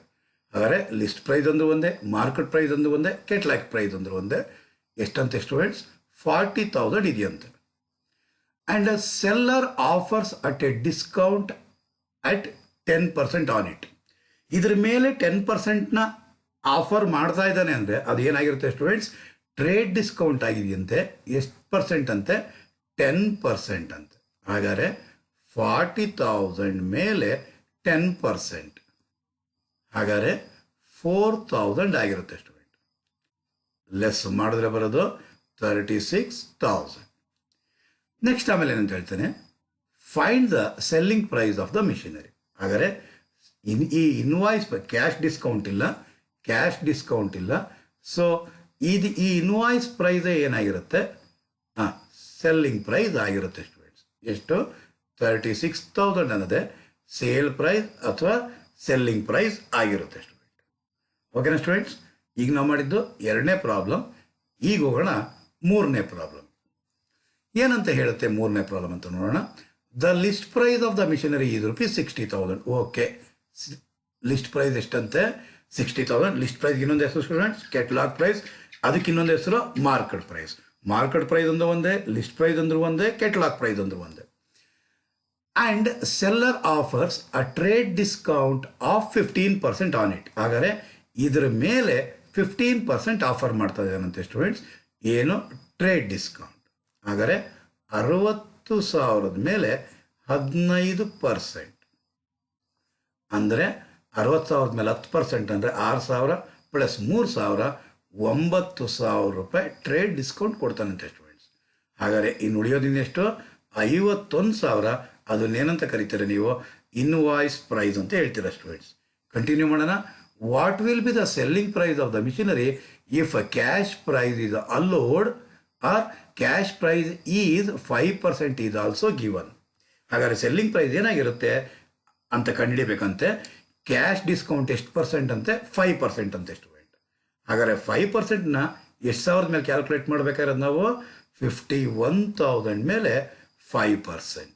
Speaker 1: ಹಾಗಾದರೆ ಲಿಸ್ಟ್ ಪ್ರೈಸ್ ಅಂದರೂ ಒಂದೇ, ಮಾರ್ಕೆಟ್ ಪ್ರೈಸ್ ಅಂದರೂ ಒಂದೇ, ಕೆಟಲಾಗ್ ಪ್ರೈಸ್ ಅಂದರೂ ಒಂದೇ. ಎಷ್ಟಂತೆ ಸ್ಟೂಡೆಂಟ್ಸ್? 40,000 ಇದೆಯಂತೆ. And a seller offers at a discount at 10% on it. ಇದ್ರ ಮೇಲೆ 10%ನ ಆಫರ್ ಮಾಡ್ತಾ ಇದ್ದಾನೆ ಅಂದರೆ ಅದು ಏನಾಗಿರುತ್ತೆ ಸ್ಟೂಡೆಂಟ್ಸ್? Trade discount ಆಗಿದೆಯಂತೆ. ಎಷ್ಟು ಪರ್ಸೆಂಟ್ ಅಂತೆ? 10% ಅಂತೆ. ಹಾಗಾದರೆ 40,000 ಮೇಲೆ 10%, ಹಾಗಾದರೆ 4,000 ಆಗಿರುತ್ತೆ ಸ್ಟೂಡೆಂಟ್. ಲೆಸ್ ಮಾಡಿದ್ರೆ ಬರೋದು 36,000. ನೆಕ್ಸ್ಟ್ ಆಮೇಲೆ ಏನಂತ ಹೇಳ್ತಾನೆ? Find the selling price of the machinery. ಹಾಗಾದರೆ ಈ ಇನ್ವಾಯ್ಸ್ ಕ್ಯಾಶ್ ಡಿಸ್ಕೌಂಟ್ ಇಲ್ಲ. ಸೊ ಈ ಇನ್ವಾಯ್ಸ್ ಪ್ರೈಸೇ ಏನಾಗಿರುತ್ತೆ? ಸೆಲ್ಲಿಂಗ್ ಪ್ರೈಸ್ ಆಗಿರುತ್ತೆ ಸ್ಟೂಡೆಂಟ್ಸ್. ಎಷ್ಟು? 36,000 ಅನ್ನೋದೇ ಸೇಲ್ ಪ್ರೈಸ್ ಅಥವಾ ಸೆಲ್ಲಿಂಗ್ ಪ್ರೈಸ್ ಆಗಿರುತ್ತೆ ಸ್ಟೂಡೆಂಟ್. ಓಕೆನಾ ಸ್ಟೂಡೆಂಟ್ಸ್? ಈಗ ನಾವು ಮಾಡಿದ್ದು ಎರಡನೇ ಪ್ರಾಬ್ಲಮ್. ಈಗ ಹೋಗೋಣ ಮೂರನೇ ಪ್ರಾಬ್ಲಮ್. ಏನಂತ ಹೇಳುತ್ತೆ ಮೂರನೇ ಪ್ರಾಬ್ಲಮ್ ಅಂತ ನೋಡೋಣ. The list price of the machinery is ₹60,000. Okay, list price ಎಷ್ಟಂತೆ? 60,000. ಲಿಸ್ಟ್ ಪ್ರೈಸ್ ಇನ್ನೊಂದು ಹೆಸರು ಸ್ಟೂಡೆಂಟ್ಸ್ ಕೆಟಲಾಗ್ ಪ್ರೈಸ್, ಅದಕ್ಕೆ ಇನ್ನೊಂದು ಹೆಸರು ಮಾರ್ಕೆಟ್ ಪ್ರೈಸ್. ಮಾರ್ಕೆಟ್ ಪ್ರೈಸ್ ಅಂದರೂ ಒಂದೇ, ಲಿಸ್ಟ್ ಪ್ರೈಸ್ ಅಂದರೂ ಒಂದೇ, ಕೆಟಲಾಗ್ ಪ್ರೈಸ್ ಅಂದರೂ ಒಂದೇ. And seller offers a trade discount of 15% on it. ಹಾಗಾದರೆ ಇದರ ಮೇಲೆ 15% ಆಫರ್ ಮಾಡ್ತಾ ಇದ್ದಾನಂತೆ ಸ್ಟೂಡೆಂಟ್ಸ್. ಏನು? Trade discount. ಹಾಗಾದರೆ 60,000 ಮೇಲೆ 15%, ಅಂದರೆ 60,000 ಮೇಲೆ 10% ಅಂದರೆ 6,000 ಪ್ಲಸ್ 3,000, 9,000 ರೂಪಾಯಿ ಟ್ರೇಡ್ ಡಿಸ್ಕೌಂಟ್ ಕೊಡ್ತಾನಂತೆ ಸ್ಟೂಡೆಂಟ್ಸ್. ಹಾಗಾದರೆ ಇನ್ನು ಉಳಿಯೋದಿನ್ನೆಷ್ಟು? 51,000. ಅದನ್ನೇನಂತ ಕರೀತೀರ ನೀವು? ಇನ್ವಾಯ್ಸ್ ಪ್ರೈಸ್ ಅಂತ ಹೇಳ್ತೀರಾ ಸ್ಟೂಡೆಂಟ್ಸ್. ಕಂಟಿನ್ಯೂ ಮಾಡೋಣ. What will be the selling price of the machinery if a cash price is allowed or cash price is 5% is also given. ಹಾಗಾದರೆ ಸೆಲ್ಲಿಂಗ್ ಪ್ರೈಸ್ ಏನಾಗಿರುತ್ತೆ ಅಂತ ಕಂಡುಹಿಡಿಬೇಕಂತೆ. ಕ್ಯಾಶ್ ಡಿಸ್ಕೌಂಟ್ ಎಷ್ಟು ಪರ್ಸೆಂಟ್ ಅಂತೆ? 5% ಅಂತೆ ಸ್ಟೂಡೆಂಟ್. ಹಾಗಾದರೆ 5%ನ ಎಷ್ಟು ಸಾವಿರದ ಮೇಲೆ ಕ್ಯಾಲ್ಕುಲೇಟ್ ಮಾಡಬೇಕಾಗಿರೋದು ನಾವು? 51,000 ಮೇಲೆ 5%.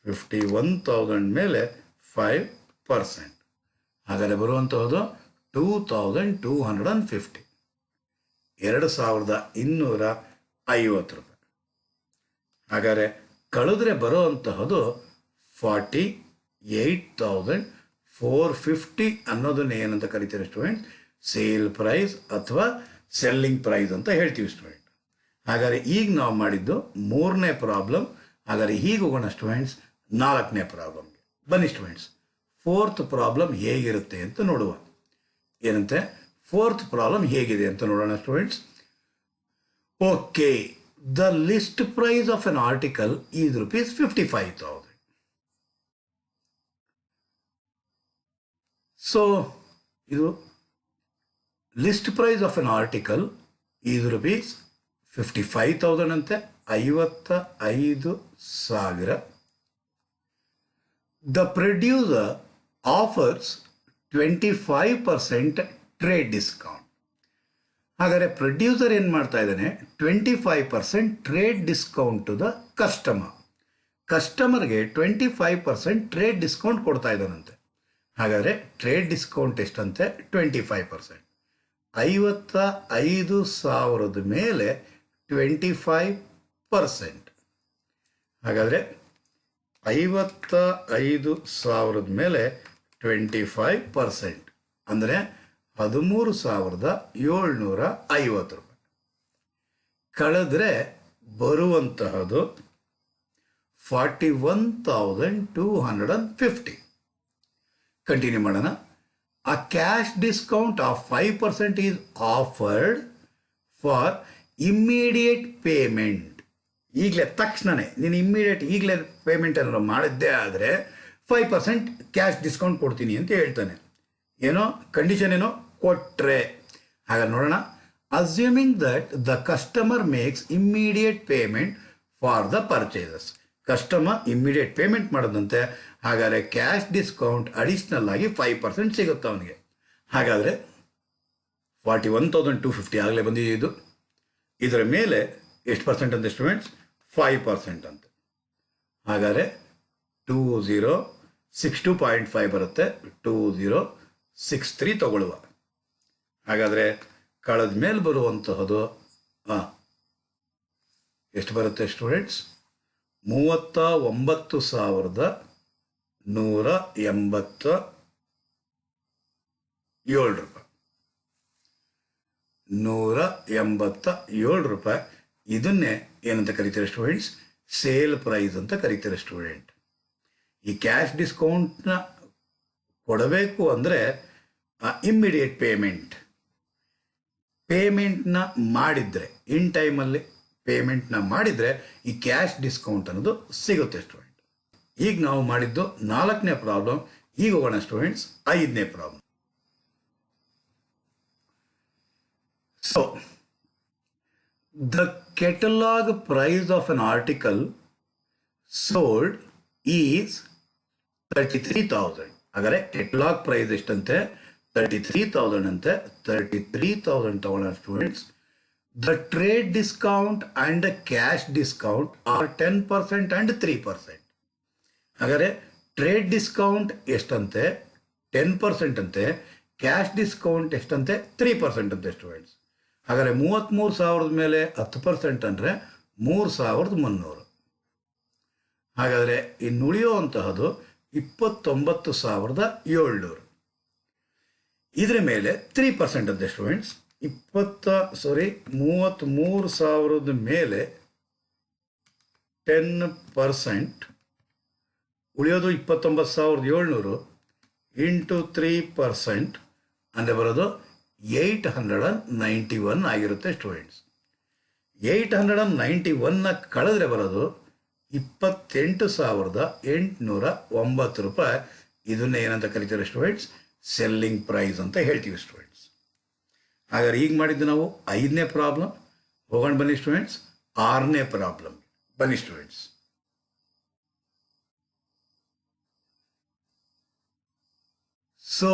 Speaker 1: 51,000 ಮೇಲೆ 5%. ಹಾಗಾದರೆ ಬರುವಂತಹದ್ದು 2,250, 2,250 ರೂಪಾಯಿ. ಹಾಗಾದರೆ ಕಳೆದ್ರೆ ಬರುವಂತಹದ್ದು 48,450 ಅನ್ನೋದನ್ನ ಏನಂತ ಕರಿತೀವಿ ಸ್ಟೂಡೆಂಟ್? ಸೇಲ್ ಪ್ರೈಸ್ ಅಥವಾ ಸೆಲ್ಲಿಂಗ್ ಪ್ರೈಸ್ ಅಂತ ಹೇಳ್ತೀವಿ ಸ್ಟೂಡೆಂಟ್. ಹಾಗಾದರೆ ಈಗ ನಾವು ಮಾಡಿದ್ದು 3ನೇ ಪ್ರಾಬ್ಲಮ್. ಹಾಗಾದರೆ ಹೀಗೆ ಹೋಗೋಣ ಸ್ಟೂಡೆಂಟ್ಸ್ 4ನೇ ಪ್ರಾಬ್ಲಮ್ಗೆ. ಬನ್ನಿ ಸ್ಟೂಡೆಂಟ್ಸ್, 4th ಪ್ರಾಬ್ಲಮ್ ಹೇಗಿರುತ್ತೆ ಅಂತ ನೋಡುವ. ಏನಂತೆ 4th ಪ್ರಾಬ್ಲಮ್ ಹೇಗಿದೆ ಅಂತ ನೋಡೋಣ students. Okay, the list price of an article is rupees 55,000. So ಇದು list price of an article is rupees 55,000 ಅಂತೆ, 55,000. The producer offers 25% trade discount. ಹಾಗಾದರೆ ಪ್ರೊಡ್ಯೂಸರ್ ಏನು ಮಾಡ್ತಾ ಇದ್ದಾನೆ? 25% trade discount to the customer. ಕಸ್ಟಮರ್ಗೆ 25% ಟ್ರೇಡ್ ಡಿಸ್ಕೌಂಟ್ ಕೊಡ್ತಾ ಇದ್ದಾನಂತೆ. ಹಾಗಾದರೆ ಟ್ರೇಡ್ ಡಿಸ್ಕೌಂಟ್ ಎಷ್ಟಂತೆ? 25%. 55,000 ಮೇಲೆ 25%. ಹಾಗಾದರೆ 55,000 ಮೇಲೆ 25% ಅಂದರೆ 13,750 ರೂಪಾಯಿ. ಕಳೆದ್ರೆ ಬರುವಂತಹದ್ದು 41,250. ಕಂಟಿನ್ಯೂ ಮಾಡೋಣ. A cash discount of 5% is offered for immediate payment. ಈಗಲೇ ತಕ್ಷಣವೇ ನೀನು ಈಗಲೇ ಪೇಮೆಂಟ್ ಏನಾದ್ರು ಮಾಡಿದ್ದೇ ಆದರೆ 5% ಕ್ಯಾಶ್ ಡಿಸ್ಕೌಂಟ್ ಕೊಡ್ತೀನಿ ಅಂತ ಹೇಳ್ತಾನೆ. ಏನೋ ಕಂಡೀಷನ್ ಏನೋ ಕೊಟ್ಟರೆ. ಹಾಗಾದ್ರೆ ನೋಡೋಣ. Assuming that the customer makes immediate payment for the purchases. Customer immediate payment ಮಾಡೋದಂತೆ. ಹಾಗಾದರೆ ಕ್ಯಾಶ್ ಡಿಸ್ಕೌಂಟ್ ಅಡಿಷ್ನಲ್ ಆಗಿ 5% ಸಿಗುತ್ತೆ ಅವನಿಗೆ. ಹಾಗಾದರೆ 41,250 ಆಗಲೇ ಬಂದಿದೆ ಇದು. ಇದರ ಮೇಲೆ ಎಷ್ಟು ಪರ್ಸೆಂಟ್ ಅಂತ ಸ್ಟೂಡೆಂಟ್ಸ್? 5% ಅಂತ. ಹಾಗಾದರೆ 2062.5 ಬರುತ್ತೆ. 2063 ತಗೊಳ್ಳುವ. ಹಾಗಾದರೆ ಕಳೆದ ಮೇಲೆ ಬರುವಂತಹದ್ದು ಎಷ್ಟು ಬರುತ್ತೆ ಸ್ಟೂಡೆಂಟ್ಸ್? 39,187 ರೂಪಾಯಿ. 187 ರೂಪಾಯಿ. ಇದನ್ನೇ ಏನಂತ ಕರಿತಾರೆ ಸ್ಟೂಡೆಂಟ್ಸ್? ಸೇಲ್ ಪ್ರೈಸ್ ಅಂತ ಕರಿತಾರೆ ಸ್ಟೂಡೆಂಟ್. ಈ ಕ್ಯಾಶ್ ಡಿಸ್ಕೌಂಟ್ನ ಕೊಡಬೇಕು ಅಂದರೆ ಇಮ್ಮಿಡಿಯೇಟ್ ಪೇಮೆಂಟ್ನ ಮಾಡಿದರೆ, ಇನ್ ಟೈಮಲ್ಲಿ ಪೇಮೆಂಟ್ನ ಮಾಡಿದರೆ ಈ ಕ್ಯಾಶ್ ಡಿಸ್ಕೌಂಟ್ ಅನ್ನೋದು ಸಿಗುತ್ತೆ ಸ್ಟೂಡೆಂಟ್. ಈಗ ನಾವು ಮಾಡಿದ್ದು 4ನೇ ಪ್ರಾಬ್ಲಮ್. ಈಗ ಹೋಗೋಣ ಸ್ಟೂಡೆಂಟ್ಸ್ 5ನೇ problem. So the catalogue price of an article sold is 33,000. ಹಾಗಾದರೆ ಕೆಟಲಾಗ್ ಪ್ರೈಸ್ ಎಷ್ಟಂತೆ? 33,000 ಅಂತೆ. 33,000 ತಗೊಳ್ಳೋಣ students. The trade discount and the cash discount are 10% and 3%. ಹಾಗಾದರೆ ಟ್ರೇಡ್ ಡಿಸ್ಕೌಂಟ್ ಎಷ್ಟಂತೆ? 10% ಅಂತೆ. Cash discount ಎಷ್ಟಂತೆ? 3% ಅಂತೆ ಸ್ಟೂಡೆಂಟ್ಸ್. ಹಾಗಾದರೆ 33,000 ಮೇಲೆ 10% ಅಂದರೆ 3,300. ಹಾಗಾದರೆ ಇನ್ನು ಉಳಿಯುವಂತಹದ್ದು 29,700. ಇದರ ಮೇಲೆ 3% ಅಂತೆ ಸ್ಟೂಡೆಂಟ್ಸ್. 33,000 ಮೇಲೆ 10%, ಉಳಿಯೋದು 29,700 ಇಂಟು 3% ಅಂದರೆ ಬರೋದು 891 ಆಗಿರುತ್ತೆ ಸ್ಟೂಡೆಂಟ್ಸ್. 891ನ ಕಳೆದ್ರೆ ಬರೋದು 28,809 ರೂಪಾಯಿ. ಇದನ್ನೇ ಏನಂತ ಕರಿತೀವಿ ಸ್ಟೂಡೆಂಟ್ಸ್? ಸೆಲ್ಲಿಂಗ್ ಪ್ರೈಸ್ ಅಂತ ಹೇಳ್ತೀವಿ ಸ್ಟೂಡೆಂಟ್ಸ್. ಹಾಗಾದ್ರೆ ಈಗ ಮಾಡಿದ್ದು ನಾವು 5ನೇ ಪ್ರಾಬ್ಲಮ್. ಹೋಗೋಣ ಬನ್ನಿ ಸ್ಟೂಡೆಂಟ್ಸ್ 6ನೇ ಪ್ರಾಬ್ಲಮ್ ಬನ್ನಿ ಸ್ಟೂಡೆಂಟ್ಸ್. ಸೊ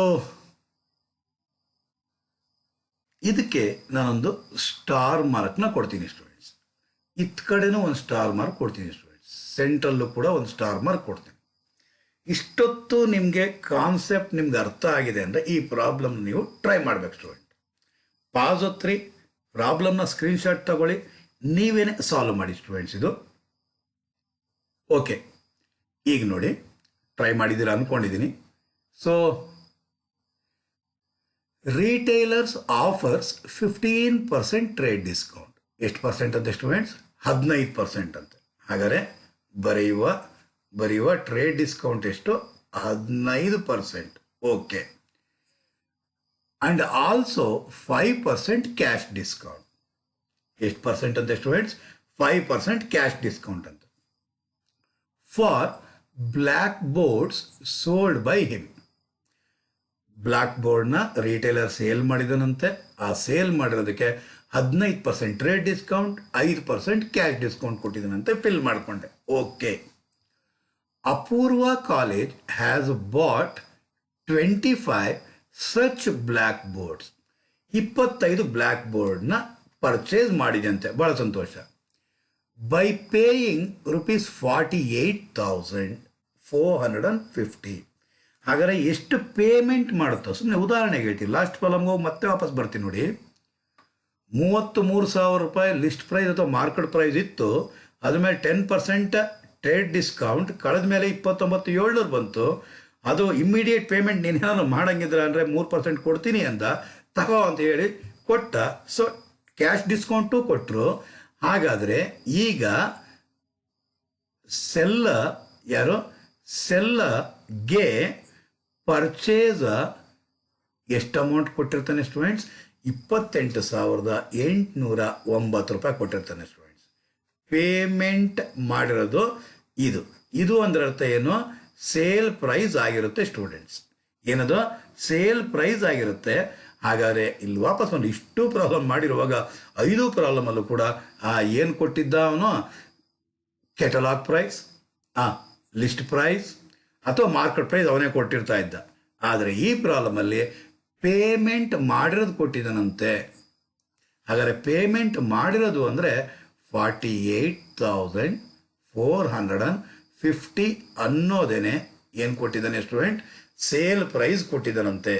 Speaker 1: ಇದಕ್ಕೆ ನಾನೊಂದು ಸ್ಟಾರ್ ಮಾರ್ಕ್ನ ಕೊಡ್ತೀನಿ ಸ್ಟೂಡೆಂಟ್ಸ್. ಇತ್ ಕಡೆನೂ ಒಂದು ಸ್ಟಾರ್ ಮಾರ್ಕ್ ಕೊಡ್ತೀನಿ ಸ್ಟೂಡೆಂಟ್ಸ್. ಸೆಂಟ್ರಲ್ಲೂ ಕೂಡ ಒಂದು ಸ್ಟಾರ್ ಮಾರ್ಕ್ ಕೊಡ್ತೀನಿ. ಇಷ್ಟೊತ್ತು ನಿಮಗೆ ಕಾನ್ಸೆಪ್ಟ್ ನಿಮ್ಗೆ ಅರ್ಥ ಆಗಿದೆ ಅಂದರೆ ಈ ಪ್ರಾಬ್ಲಮ್ ನೀವು ಟ್ರೈ ಮಾಡಬೇಕು ಸ್ಟೂಡೆಂಟ್. ಪಾಸ್ ಹೊತ್ರಿ, ಪ್ರಾಬ್ಲಮ್ನ ಸ್ಕ್ರೀನ್ಶಾಟ್ ತಗೊಳ್ಳಿ, ನೀವೇನೆ ಸಾಲ್ವ್ ಮಾಡಿ ಸ್ಟೂಡೆಂಟ್ಸ್. ಇದು ಓಕೆ. ಈಗ ನೋಡಿ ಟ್ರೈ ಮಾಡಿದ್ದೀರಾ ಅಂದ್ಕೊಂಡಿದ್ದೀನಿ. So retailers offers 15% trade discount. ಎಷ್ಟು ಪರ್ಸೆಂಟ್ ಅಂತೆ ಸ್ಟೂಡೆಂಟ್ಸ್? 15% ಅಂತೆ. ಹಾಗಾದರೆ ಬರೆಯುವ ಟ್ರೇಡ್ ಡಿಸ್ಕೌಂಟ್ ಎಷ್ಟು? 15%. Okay. And also 5% cash discount. ಎಷ್ಟು ಪರ್ಸೆಂಟ್ ಅಂತೆ ಸ್ಟೂಡೆಂಟ್ಸ್? 5% ಕ್ಯಾಶ್ ಡಿಸ್ಕೌಂಟ್ ಅಂತ. For black boards sold by him. Black ಬೋರ್ಡ್ನ ರಿಟೇಲರ್ ಸೇಲ್ ಮಾಡಿದನಂತೆ. ಆ sale ಮಾಡಿರೋದಕ್ಕೆ 15% trade discount, 5% cash discount ಕೊಟ್ಟಿದ್ದಾನಂತೆ. ಫಿಲ್ ಮಾಡಿಕೊಂಡೆ. Okay. Apoorva college has bought 25 such blackboards. 25 ಬ್ಲ್ಯಾಕ್ ಬೋರ್ಡ್ನ ಪರ್ಚೇಸ್ ಮಾಡಿದಂತೆ. ಬಹಳ ಸಂತೋಷ. By paying ₹48,450. ಹಾಗಾದರೆ ಎಷ್ಟು ಪೇಮೆಂಟ್ ಮಾಡುತ್ತೋ? ಸುಮ್ಮನೆ ಉದಾಹರಣೆಗೆ ಹೇಳ್ತೀನಿ. ಲಾಸ್ಟ್ ಪ್ರಾಬ್ಲಮ್ಗೆ ಹೋಗಿ ಮತ್ತೆ ವಾಪಸ್ ಬರ್ತೀನಿ ನೋಡಿ. 33,000 ರೂಪಾಯಿ ಲಿಸ್ಟ್ ಪ್ರೈಸ್ ಅಥವಾ ಮಾರ್ಕೆಟ್ ಪ್ರೈಸ್ ಇತ್ತು. ಅದ್ಮೇಲೆ 10% ಟ್ರೇಡ್ ಡಿಸ್ಕೌಂಟ್ ಕಳೆದ ಮೇಲೆ 29,700 ಬಂತು. ಅದು ಇಮ್ಮಿಡಿಯೇಟ್ ಪೇಮೆಂಟ್ ನೀನೇನಾದ್ರು ಮಾಡಂಗಿದ್ರ ಅಂದರೆ 3% ಕೊಡ್ತೀನಿ ಅಂದ. ತಗೋ ಅಂತ ಹೇಳಿ ಕೊಟ್ಟ. ಸೊ ಕ್ಯಾಶ್ ಡಿಸ್ಕೌಂಟು ಕೊಟ್ಟರು. ಹಾಗಾದರೆ ಈಗ ಸೆಲ್ಲರ್ಗೆ ಪರ್ಚೇಸ್ ಎಷ್ಟು ಅಮೌಂಟ್ ಕೊಟ್ಟಿರ್ತಾನೆ ಸ್ಟೂಡೆಂಟ್ಸ್? 28,809 ರೂಪಾಯಿ ಕೊಟ್ಟಿರ್ತಾನೆ ಸ್ಟೂಡೆಂಟ್ಸ್. ಪೇಮೆಂಟ್ ಮಾಡಿರೋದು ಇದು ಅಂದ್ರೆ ಅರ್ಥ ಏನು? ಸೇಲ್ ಪ್ರೈಸ್ ಆಗಿರುತ್ತೆ ಸ್ಟೂಡೆಂಟ್ಸ್. ಏನದು? ಸೇಲ್ ಪ್ರೈಸ್ ಆಗಿರುತ್ತೆ. ಹಾಗಾದರೆ ಇಲ್ಲಿ ವಾಪಸ್ ಒಂದು ಇಷ್ಟು ಪ್ರಾಬ್ಲಮ್ ಮಾಡಿರುವಾಗ 5 ಪ್ರಾಬ್ಲಮಲ್ಲೂ ಕೂಡ ಏನು ಕೊಟ್ಟಿದ್ದ ಅವನು? ಕೆಟಲಾಗ್ ಪ್ರೈಸ್, ಲಿಸ್ಟ್ ಪ್ರೈಸ್ ಅಥವಾ ಮಾರ್ಕೆಟ್ ಪ್ರೈಸ್ ಅವನೇ ಕೊಟ್ಟಿರ್ತಾ ಇದ್ದ. ಆದರೆ ಈ ಪ್ರಾಬ್ಲಮಲ್ಲಿ ಪೇಮೆಂಟ್ ಮಾಡಿರೋದು ಕೊಟ್ಟಿದ್ದಾನಂತೆ. ಹಾಗಾದರೆ ಪೇಮೆಂಟ್ ಮಾಡಿರೋದು ಅಂದರೆ 48,450 ಅನ್ನೋದೇನೆ ಏನು ಕೊಟ್ಟಿದ್ದಾನೆ ಸ್ಟೂಡೆಂಟ್? Sale price ಕೊಟ್ಟಿದ್ದಾನಂತೆ.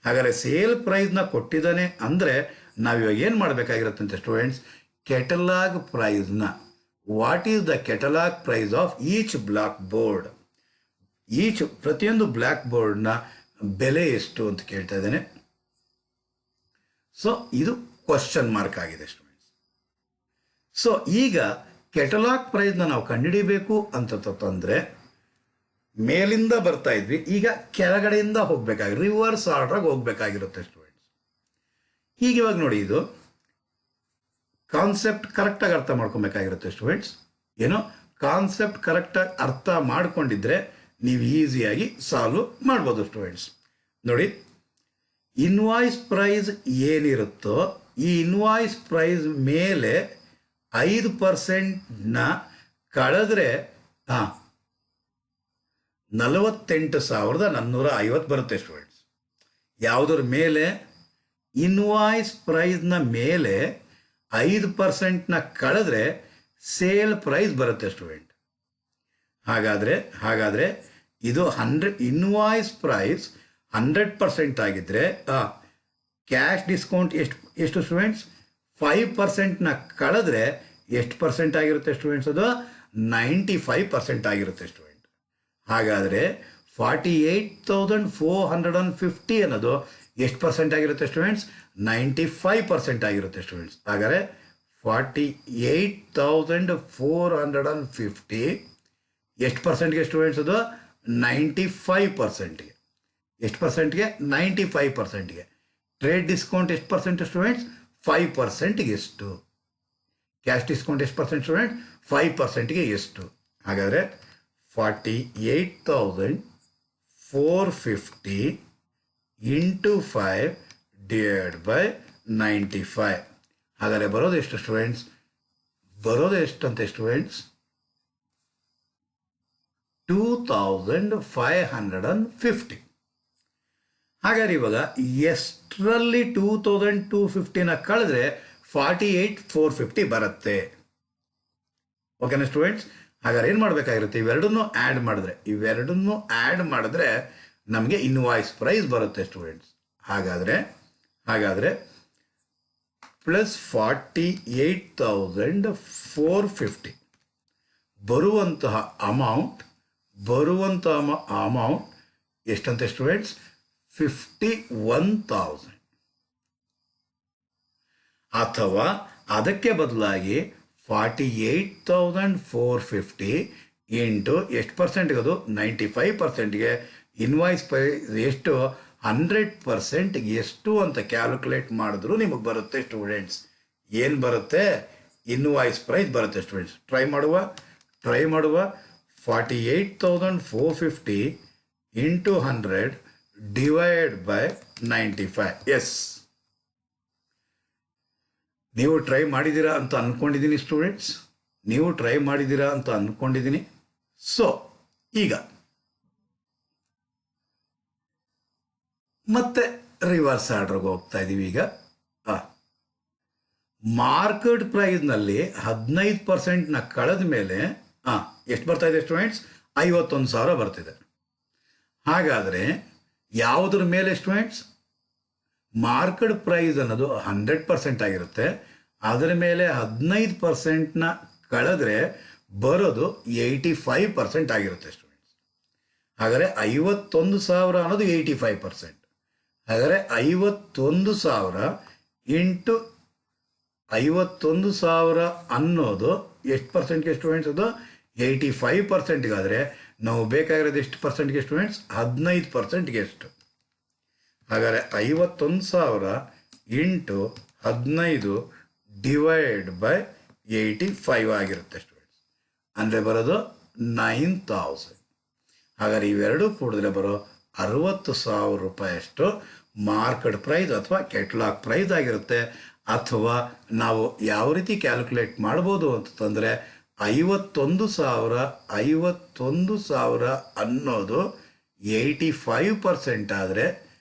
Speaker 1: ಹಾಗಾದರೆ ಸೇಲ್ ಪ್ರೈಸ್ನ ಕೊಟ್ಟಿದ್ದಾನೆ ಅಂದರೆ ನಾವಿವಾಗ ಏನು ಮಾಡಬೇಕಾಗಿರುತ್ತಂತೆ ಸ್ಟೂಡೆಂಟ್ಸ್? ಕೆಟಲಾಗ್ ಪ್ರೈಸ್ನ, what is the catalogue price of each blackboard? ಪ್ರತಿಯೊಂದು ಬ್ಲ್ಯಾಕ್ ಬೋರ್ಡ್ನ ಬೆಲೆ ಎಷ್ಟು ಅಂತ ಕೇಳ್ತಾ ಇದ್ದೇನೆ. ಸೊ ಇದು ಕ್ವಶನ್ ಮಾರ್ಕ್ ಆಗಿದೆ ಸ್ಟೂಡೆಂಟ್ಸ್. ಸೊ ಈಗ ಕೆಟಲಾಗ್ ಪ್ರೈಸ್ನ ನಾವು ಕಂಡುಹಿಡಿಬೇಕು ಅಂತಂದ್ರೆ ಮೇಲಿಂದ ಬರ್ತಾ ಇದ್ವಿ, ಈಗ ಕೆಳಗಡೆಯಿಂದ ಹೋಗ್ಬೇಕಾಗಿ ರಿವರ್ಸ್ ಆರ್ಡ್ರಾಗಿ ಹೋಗ್ಬೇಕಾಗಿರುತ್ತೆ ಸ್ಟೂಡೆಂಟ್ಸ್. ಈಗ ಇವಾಗ ನೋಡಿ, ಇದು ಕಾನ್ಸೆಪ್ಟ್ ಕರೆಕ್ಟಾಗಿ ಅರ್ಥ ಮಾಡ್ಕೊಬೇಕಾಗಿರುತ್ತೆ ಸ್ಟೂಡೆಂಟ್ಸ್. ಏನು ಕಾನ್ಸೆಪ್ಟ್ ಕರೆಕ್ಟಾಗಿ ಅರ್ಥ ಮಾಡ್ಕೊಂಡಿದ್ರೆ ನೀವು ಈಸಿಯಾಗಿ ಸಾಲ್ವ್ ಮಾಡ್ಬೋದು ಸ್ಟೂಡೆಂಟ್ಸ್. ನೋಡಿ, ಇನ್ವಾಯ್ಸ್ ಪ್ರೈಸ್ ಏನಿರುತ್ತೋ ಈ ಇನ್ವಾಯ್ಸ್ ಪ್ರೈಸ್ ಮೇಲೆ 5%ನ ಕಳೆದ್ರೆ 48,450 ಬರುತ್ತೆ ಸ್ಟೂಡೆಂಟ್ಸ್. ಯಾವುದ್ರ ಮೇಲೆ? ಇನ್ವಾಯ್ಸ್ ಪ್ರೈಸ್ನ ಮೇಲೆ 5%ನ ಕಳೆದ್ರೆ ಸೇಲ್ ಪ್ರೈಸ್ ಬರುತ್ತೆ ಸ್ಟೂಡೆಂಟ್. ಹಾಗಾದರೆ ಇದು ಇನ್ವಾಯ್ಸ್ ಪ್ರೈಸ್ 100% ಆಗಿದ್ರೆ ಕ್ಯಾಶ್ ಡಿಸ್ಕೌಂಟ್ ಎಷ್ಟು ಸ್ಟೂಡೆಂಟ್ಸ್? 5%ನ ಕಳೆದ್ರೆ ಎಷ್ಟು ಪರ್ಸೆಂಟ್ ಆಗಿರುತ್ತೆ ಸ್ಟೂಡೆಂಟ್ಸ್? ಅದು 95% ಆಗಿರುತ್ತೆ ಸ್ಟೂಡೆಂಟ್. ಹಾಗಾದರೆ 48,450 ಅನ್ನೋದು ಎಷ್ಟು ಪರ್ಸೆಂಟ್ ಆಗಿರುತ್ತೆ ಸ್ಟೂಡೆಂಟ್ಸ್? 95% ಆಗಿರುತ್ತೆ ಸ್ಟೂಡೆಂಟ್ಸ್. ಹಾಗಾದರೆ 48,450 ಎಷ್ಟು ಪರ್ಸೆಂಟ್ಗೆ ಸ್ಟೂಡೆಂಟ್ಸ್? ಅದು 95%ಗೆ. ಎಷ್ಟು ಪರ್ಸೆಂಟ್ಗೆ? 95%ಗೆ. ಟ್ರೇಡ್ ಡಿಸ್ಕೌಂಟ್ ಎಷ್ಟು ಪರ್ಸೆಂಟ್ ಸ್ಟೂಡೆಂಟ್ಸ್? 5%ಗೆ ಎಷ್ಟು? ಕ್ಯಾಶ್ ಡಿಸ್ಕೌಂಟ್ ಎಷ್ಟು ಪರ್ಸೆಂಟ್ ಸ್ಟೂಡೆಂಟ್? 5%ಗೆ ಎಷ್ಟು? ಹಾಗಾದರೆ 48,450 ಇಂಟು 5 ಡಿವೈಡ್ ಬೈ 95. ಹಾಗಾದರೆ ಬರೋದು ಎಷ್ಟು ಸ್ಟೂಡೆಂಟ್ಸ್? ಬರೋದು ಎಷ್ಟಂತೆ ಸ್ಟೂಡೆಂಟ್ಸ್? 2,550. ಹಾಗಾದ್ರೆ ಇವಾಗ ಎಷ್ಟರಲ್ಲಿ 2,250ನ ಕಳೆದ್ರೆ 48,450 ಬರುತ್ತೆ. ಓಕೆನಾ ಸ್ಟೂಡೆಂಟ್ಸ್? ಹಾಗಾದ್ರೆ ಏನು ಮಾಡಬೇಕಾಗಿರುತ್ತೆ? ಇವೆರಡನ್ನೂ ಆ್ಯಡ್ ಮಾಡಿದ್ರೆ ನಮಗೆ ಇನ್ವಾಯ್ಸ್ ಪ್ರೈಸ್ ಬರುತ್ತೆ ಸ್ಟೂಡೆಂಟ್ಸ್. ಹಾಗಾದರೆ ಪ್ಲಸ್ 48,450 ಬರುವಂತಹ ಅಮೌಂಟ್ ಎಷ್ಟಂತೆ ಸ್ಟೂಡೆಂಟ್ಸ್? 51,000. ಅಥವಾ ಅದಕ್ಕೆ ಬದಲಾಗಿ 48,450 ಇಂಟು ಎಷ್ಟು ಪರ್ಸೆಂಟ್ಗೆ? 95%ಗೆ ಇನ್ವಾಯ್ಸ್ ಪ್ರೈಸ್ ಎಷ್ಟು? 100%ಗೆ ಎಷ್ಟು ಅಂತ ಕ್ಯಾಲ್ಕುಲೇಟ್ ಮಾಡಿದ್ರು ನಿಮಗೆ ಬರುತ್ತೆ ಸ್ಟೂಡೆಂಟ್ಸ್. ಏನು ಬರುತ್ತೆ? ಇನ್ವಾಯ್ಸ್ ಪ್ರೈಸ್ ಬರುತ್ತೆ ಸ್ಟೂಡೆಂಟ್ಸ್. ಟ್ರೈ ಮಾಡುವ 48,450 ಇಂಟು 100 ಡಿವೈಡ್ ಬೈ 95. ಎಸ್, ನೀವು ಟ್ರೈ ಮಾಡಿದ್ದೀರಾ ಅಂತ ಅಂದ್ಕೊಂಡಿದ್ದೀನಿ ಸ್ಟೂಡೆಂಟ್ಸ್. ಸೊ ಈಗ ಮತ್ತೆ ರಿವರ್ಸ್ ಆರ್ಡರ್ಗೆ ಹೋಗ್ತಾ ಇದ್ದೀವಿ. ಈಗ ಮಾರ್ಕೆಟ್ ಪ್ರೈಸ್ನಲ್ಲಿ 15%ನ ಕಳೆದ ಮೇಲೆ ಎಷ್ಟು ಬರ್ತಾ ಇದೆ ಸ್ಟೂಡೆಂಟ್ಸ್? 51,000 ಬರ್ತಿದೆ. ಹಾಗಾದರೆ ಯಾವುದ್ರ ಮೇಲೆ ಸ್ಟೂಡೆಂಟ್ಸ್? ಮಾರ್ಕೆಟ್ ಪ್ರೈಸ್ ಅನ್ನೋದು 100% ಆಗಿರುತ್ತೆ. ಅದರ ಮೇಲೆ 15%ನ ಕಳೆದ್ರೆ ಬರೋದು 85% ಆಗಿರುತ್ತೆ ಸ್ಟೂಡೆಂಟ್ಸ್. ಹಾಗಾದರೆ 51,000 ಅನ್ನೋದು 85%. ಹಾಗಾದರೆ 51,000 ಇಂಟು 51,000 ಅನ್ನೋದು ಎಷ್ಟು ಪರ್ಸೆಂಟ್ಗೆ ಸ್ಟೂಡೆಂಟ್ಸ್? ಅದು 85%ಗಾದರೆ ನಾವು ಬೇಕಾಗಿರೋದು ಎಷ್ಟು ಪರ್ಸೆಂಟ್ಗೆ ಸ್ಟೂಡೆಂಟ್ಸ್? 15%ಗೆ ಎಷ್ಟು? ಹಾಗಾದರೆ 51,000 ಇಂಟು 15 ಡಿವೈಡ್ ಬೈ 85 ಆಗಿರುತ್ತೆ ಸ್ಟೂಡೆಂಟ್ಸ್. ಅಂದರೆ ಬರೋದು 9,000. ಹಾಗಾದರೆ ಇವೆರಡೂ ಕೂಡಿದ್ರೆ ಬರೋ 60,000 ರೂಪಾಯಿಯಷ್ಟು ಮಾರ್ಕೆಟ್ ಪ್ರೈಸ್ ಅಥವಾ ಕೆಟ್ಲಾಗ್ ಪ್ರೈಸ್ ಆಗಿರುತ್ತೆ. ಅಥವಾ ನಾವು ಯಾವ ರೀತಿ ಕ್ಯಾಲ್ಕುಲೇಟ್ ಮಾಡ್ಬೋದು ಅಂತಂದರೆ 51,000 ಅನ್ನೋದು 85% ಆದರೆ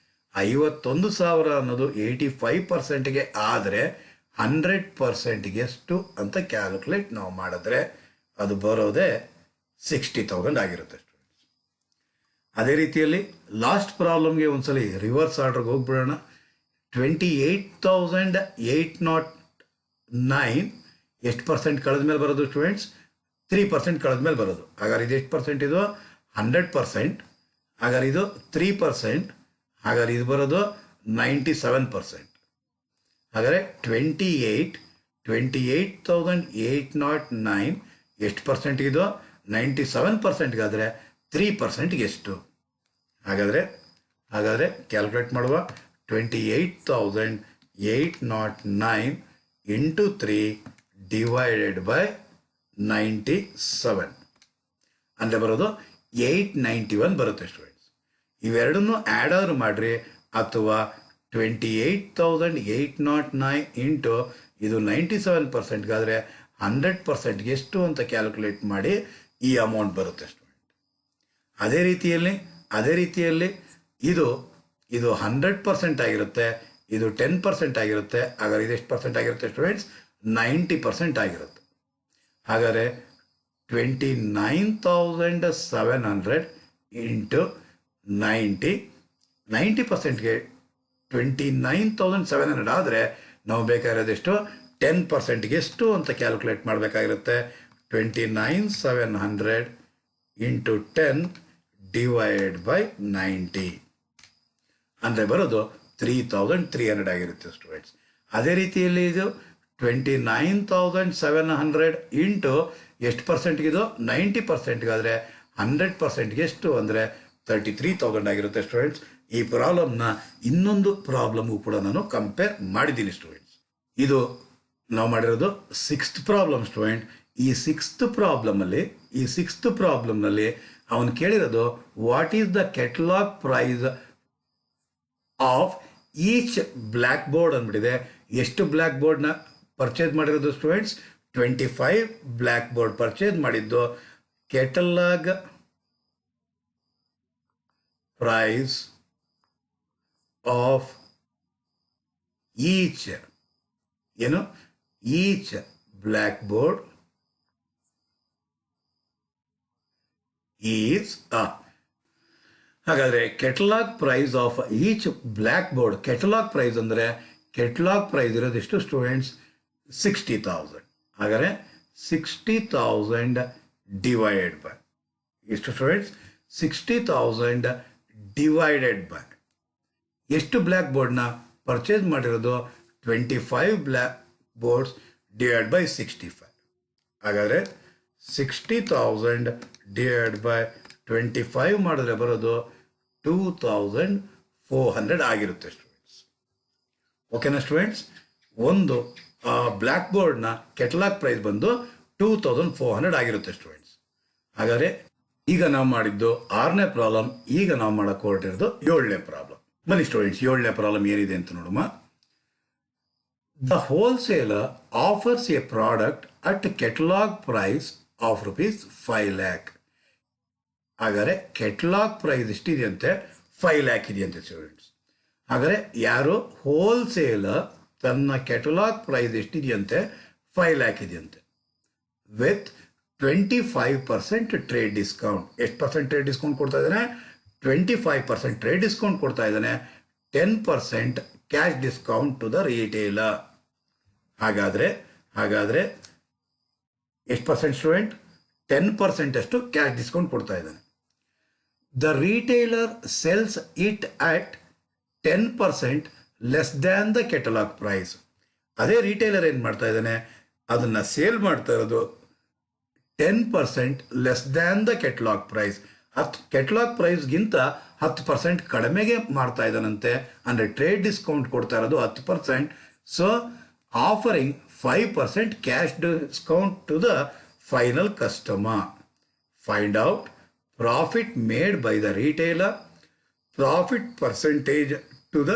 Speaker 1: 51,000 ಅನ್ನೋದು 85%ಗೆ ಆದರೆ 100%ಗೆ ಎಷ್ಟು ಅಂತ ಕ್ಯಾಲ್ಕುಲೇಟ್ ನಾವು ಮಾಡಿದ್ರೆ ಅದು ಬರೋದೇ 60,000 ಆಗಿರುತ್ತೆ ಸ್ಟೂಡೆಂಟ್ಸ್. ಅದೇ ರೀತಿಯಲ್ಲಿ ಲಾಸ್ಟ್ ಪ್ರಾಬ್ಲಮ್ಗೆ ಒಂದ್ಸಲಿ ರಿವರ್ಸ್ ಆರ್ಡರ್ಗೆ ಹೋಗ್ಬಿಡೋಣ. 28,809 ಎಷ್ಟು ಪರ್ಸೆಂಟ್ ಕಳೆದ ಮೇಲೆ ಬರೋದು ಸ್ಟೂಡೆಂಟ್ಸ್? 3% ಕಳೆದ ಮೇಲೆ ಬರೋದು. ಹಾಗಾದ್ರೆ ಇದು ಎಷ್ಟು ಪರ್ಸೆಂಟ್? ಇದು 100%. ಹಾಗಾದ್ರೆ ಇದು 3%. ಹಾಗಾದ್ರೆ ಇದು ಬರೋದು 97%. ಹಾಗಾದರೆ 28,809 ಎಷ್ಟು ಪರ್ಸೆಂಟ್ಗಿದು? 97%ಗಾದರೆ 3%ಗೆ ಎಷ್ಟು? ಹಾಗಾದರೆ ಕ್ಯಾಲ್ಕುಲೇಟ್ ಮಾಡುವ. 28,809 ಇಂಟು 3 ಡಿವೈಡೆಡ್ ಬೈ 97 ಅಂದರೆ ಬರೋದು 891 ಬರುತ್ತೆ ಸ್ಟೂಡೆಂಟ್ಸ್. ಇವೆರಡನ್ನೂ ಆ್ಯಡ್ ಆದರೂ ಮಾಡಿರಿ ಅಥವಾ 28,809 ಇಂಟು ಇದು 97%ಗಾದರೆ 100%ಗೆ ಎಷ್ಟು ಅಂತ ಕ್ಯಾಲ್ಕುಲೇಟ್ ಮಾಡಿ ಈ ಅಮೌಂಟ್ ಬರುತ್ತೆ ಸ್ಟೂಡೆಂಟ್. ಅದೇ ರೀತಿಯಲ್ಲಿ ಇದು 100% ಆಗಿರುತ್ತೆ, ಇದು 10% ಆಗಿರುತ್ತೆ. ಹಾಗಾದ್ರೆ ಇದು ಎಷ್ಟು ಪರ್ಸೆಂಟ್ ಆಗಿರುತ್ತೆ ಸ್ಟೂಡೆಂಟ್ಸ್? 90% ಆಗಿರುತ್ತೆ. ಹಾಗಾದರೆ 29,700 ಇಂಟು 90%ಗೆ 29,700 ಆದರೆ ನಾವು ಬೇಕಾಗಿರೋದೆಷ್ಟು? 10%ಗೆ ಎಷ್ಟು ಅಂತ ಕ್ಯಾಲ್ಕುಲೇಟ್ ಮಾಡಬೇಕಾಗಿರುತ್ತೆ. 29,700 ಇಂಟು 10 ಡಿವೈಡ್ ಬೈ 90 ಅಂದರೆ ಬರೋದು 3,300 ಆಗಿರುತ್ತೆ ಸ್ಟೂಡೆಂಟ್ಸ್. ಅದೇ ರೀತಿಯಲ್ಲಿ ಇದು 29,700 ಇಂಟು ಎಷ್ಟು ಪರ್ಸೆಂಟ್ಗಿದು? 90%ಗಾದರೆ 100%ಗೆ ಎಷ್ಟು ಅಂದರೆ 33,000 ಆಗಿರುತ್ತೆ ಸ್ಟೂಡೆಂಟ್ಸ್. ಈ ಪ್ರಾಬ್ಲಮ್ನ ಇನ್ನೊಂದು ಪ್ರಾಬ್ಲಮ್ಗೂ ಕೂಡ ನಾನು ಕಂಪೇರ್ ಮಾಡಿದ್ದೀನಿ ಸ್ಟೂಡೆಂಟ್ಸ್. ಇದು ನಾವು ಮಾಡಿರೋದು 6th ಪ್ರಾಬ್ಲಮ್ ಸ್ಟೂಡೆಂಟ್. ಈ ಸಿಕ್ಸ್ತ್ ಪ್ರಾಬ್ಲಮ್ನಲ್ಲಿ ಅವನು ಕೇಳಿರೋದು what is the catalogue price of each blackboard ಅಂದ್ಬಿಟ್ಟಿದೆ. ಎಷ್ಟು ಬ್ಲ್ಯಾಕ್ ಬೋರ್ಡ್ನ ಪರ್ಚೇಸ್ ಮಾಡಿರೋದು ಸ್ಟೂಡೆಂಟ್ಸ್? 25 ಬ್ಲ್ಯಾಕ್ ಬೋರ್ಡ್ ಪರ್ಚೇಸ್ ಮಾಡಿದ್ದು. Catalogue price of each blackboard is ಹಾಗಾದರೆ catalogue price of each blackboard, catalogue price ಅಂದರೆ ಕೆಟಲಾಗ್ ಪ್ರೈಸ್ ಇರೋದೆಷ್ಟು ಸ್ಟೂಡೆಂಟ್ಸ್? 60,000. ಹಾಗಾದರೆ 60,000 ಡಿವೈಡೆಡ್ ಬೈ ಎಷ್ಟು ಸ್ಟೂಡೆಂಟ್ಸ್? 60,000 ಡಿವೈಡೆಡ್ ಬೈ ಎಷ್ಟು ಬ್ಲ್ಯಾಕ್ ಬೋರ್ಡ್ನ ಪರ್ಚೇಸ್ ಮಾಡಿರೋದು? 25 ಬ್ಲ್ಯಾಕ್ ಬೋರ್ಡ್ಸ್ ಡಿವೈಡ್ ಬೈ 65. ಹಾಗಾದರೆ 60,000 ಡಿವೈಡ್ ಬೈ 25 ಮಾಡಿದ್ರೆ ಬರೋದು 2,400 ಆಗಿರುತ್ತೆ ಸ್ಟೂಡೆಂಟ್ಸ್. ಓಕೆನಾ ಸ್ಟೂಡೆಂಟ್ಸ್? ಒಂದು ಬ್ಲ್ಯಾಕ್ ಬೋರ್ಡ್ನ ಕೆಟಲಾಗ್ ಪ್ರೈಸ್ ಬಂದು 2,400 ಆಗಿರುತ್ತೆ ಸ್ಟೂಡೆಂಟ್ಸ್. ಹಾಗಾದರೆ ಈಗ ನಾವು ಮಾಡಿದ್ದು 6ನೇ ಪ್ರಾಬ್ಲಮ್. ಈಗ ನಾವು ಮಾಡಕ್ಕೆ ಹೊರಟಿರೋದು 7ನೇ ಪ್ರಾಬ್ಲಮ್. ಬನ್ನಿ ಸ್ಟೂಡೆಂಟ್ಸ್, 7ನೇ ಪ್ರಾಬ್ಲಮ್ ಏನಿದೆ ಅಂತ ನೋಡುವ. The wholesaler offers a product at catalogue price of ₹5 lakh. ಹಾಗಾದರೆ ಕೆಟಲಾಗ್ ಪ್ರೈಸ್ ಎಷ್ಟಿದೆಯಂತೆ? 5 lakh ಇದೆಯಂತೆ ಸ್ಟೂಡೆಂಟ್ಸ್. ಹಾಗಾದರೆ ಯಾರು ಹೋಲ್ಸೇಲರ್ ತನ್ನ ಕೆಟಲಾಗ್ ಪ್ರೈಸ್ ಎಷ್ಟಿದೆಯಂತೆ? 5 lakh ಇದೆಯಂತೆ. With 25% trade discount. ಎಷ್ಟು ಪರ್ಸೆಂಟ್ ಟ್ರೇಡ್ ಡಿಸ್ಕೌಂಟ್ ಕೊಡ್ತಾ ಇದ್ದಾನೆ? 25% ಟ್ರೇಡ್ ಡಿಸ್ಕೌಂಟ್ ಕೊಡ್ತಾ ಇದ್ದಾನೆ. 10% cash discount to the retailer. ಹಾಗಾದರೆ ಎಷ್ಟು ಪರ್ಸೆಂಟ್ ಸ್ಟೂಡೆಂಟ್? 10% ಅಷ್ಟು ಕ್ಯಾಶ್ ಡಿಸ್ಕೌಂಟ್ ಕೊಡ್ತಾ ಇದ್ದಾನೆ. The retailer sells it at 10% less than the catalogue price. ಅದೇ ರಿಟೇಲರ್ ಏನು ಮಾಡ್ತಾ ಇದ್ದಾನೆ? ಅದನ್ನು ಸೇಲ್ ಮಾಡ್ತಾ ಇರೋದು 10% less than the catalogue price. Catalogue ಪ್ರೈಸ್ಗಿಂತ 10% ಕಡಿಮೆಗೆ ಮಾಡ್ತಾ ಇದ್ದಾನಂತೆ. ಅಂದರೆ ಟ್ರೇಡ್ ಡಿಸ್ಕೌಂಟ್ ಕೊಡ್ತಾ ಇರೋದು 10%. So offering 5% cash discount to the final customer. Find out profit made by the retailer, profit percentage to the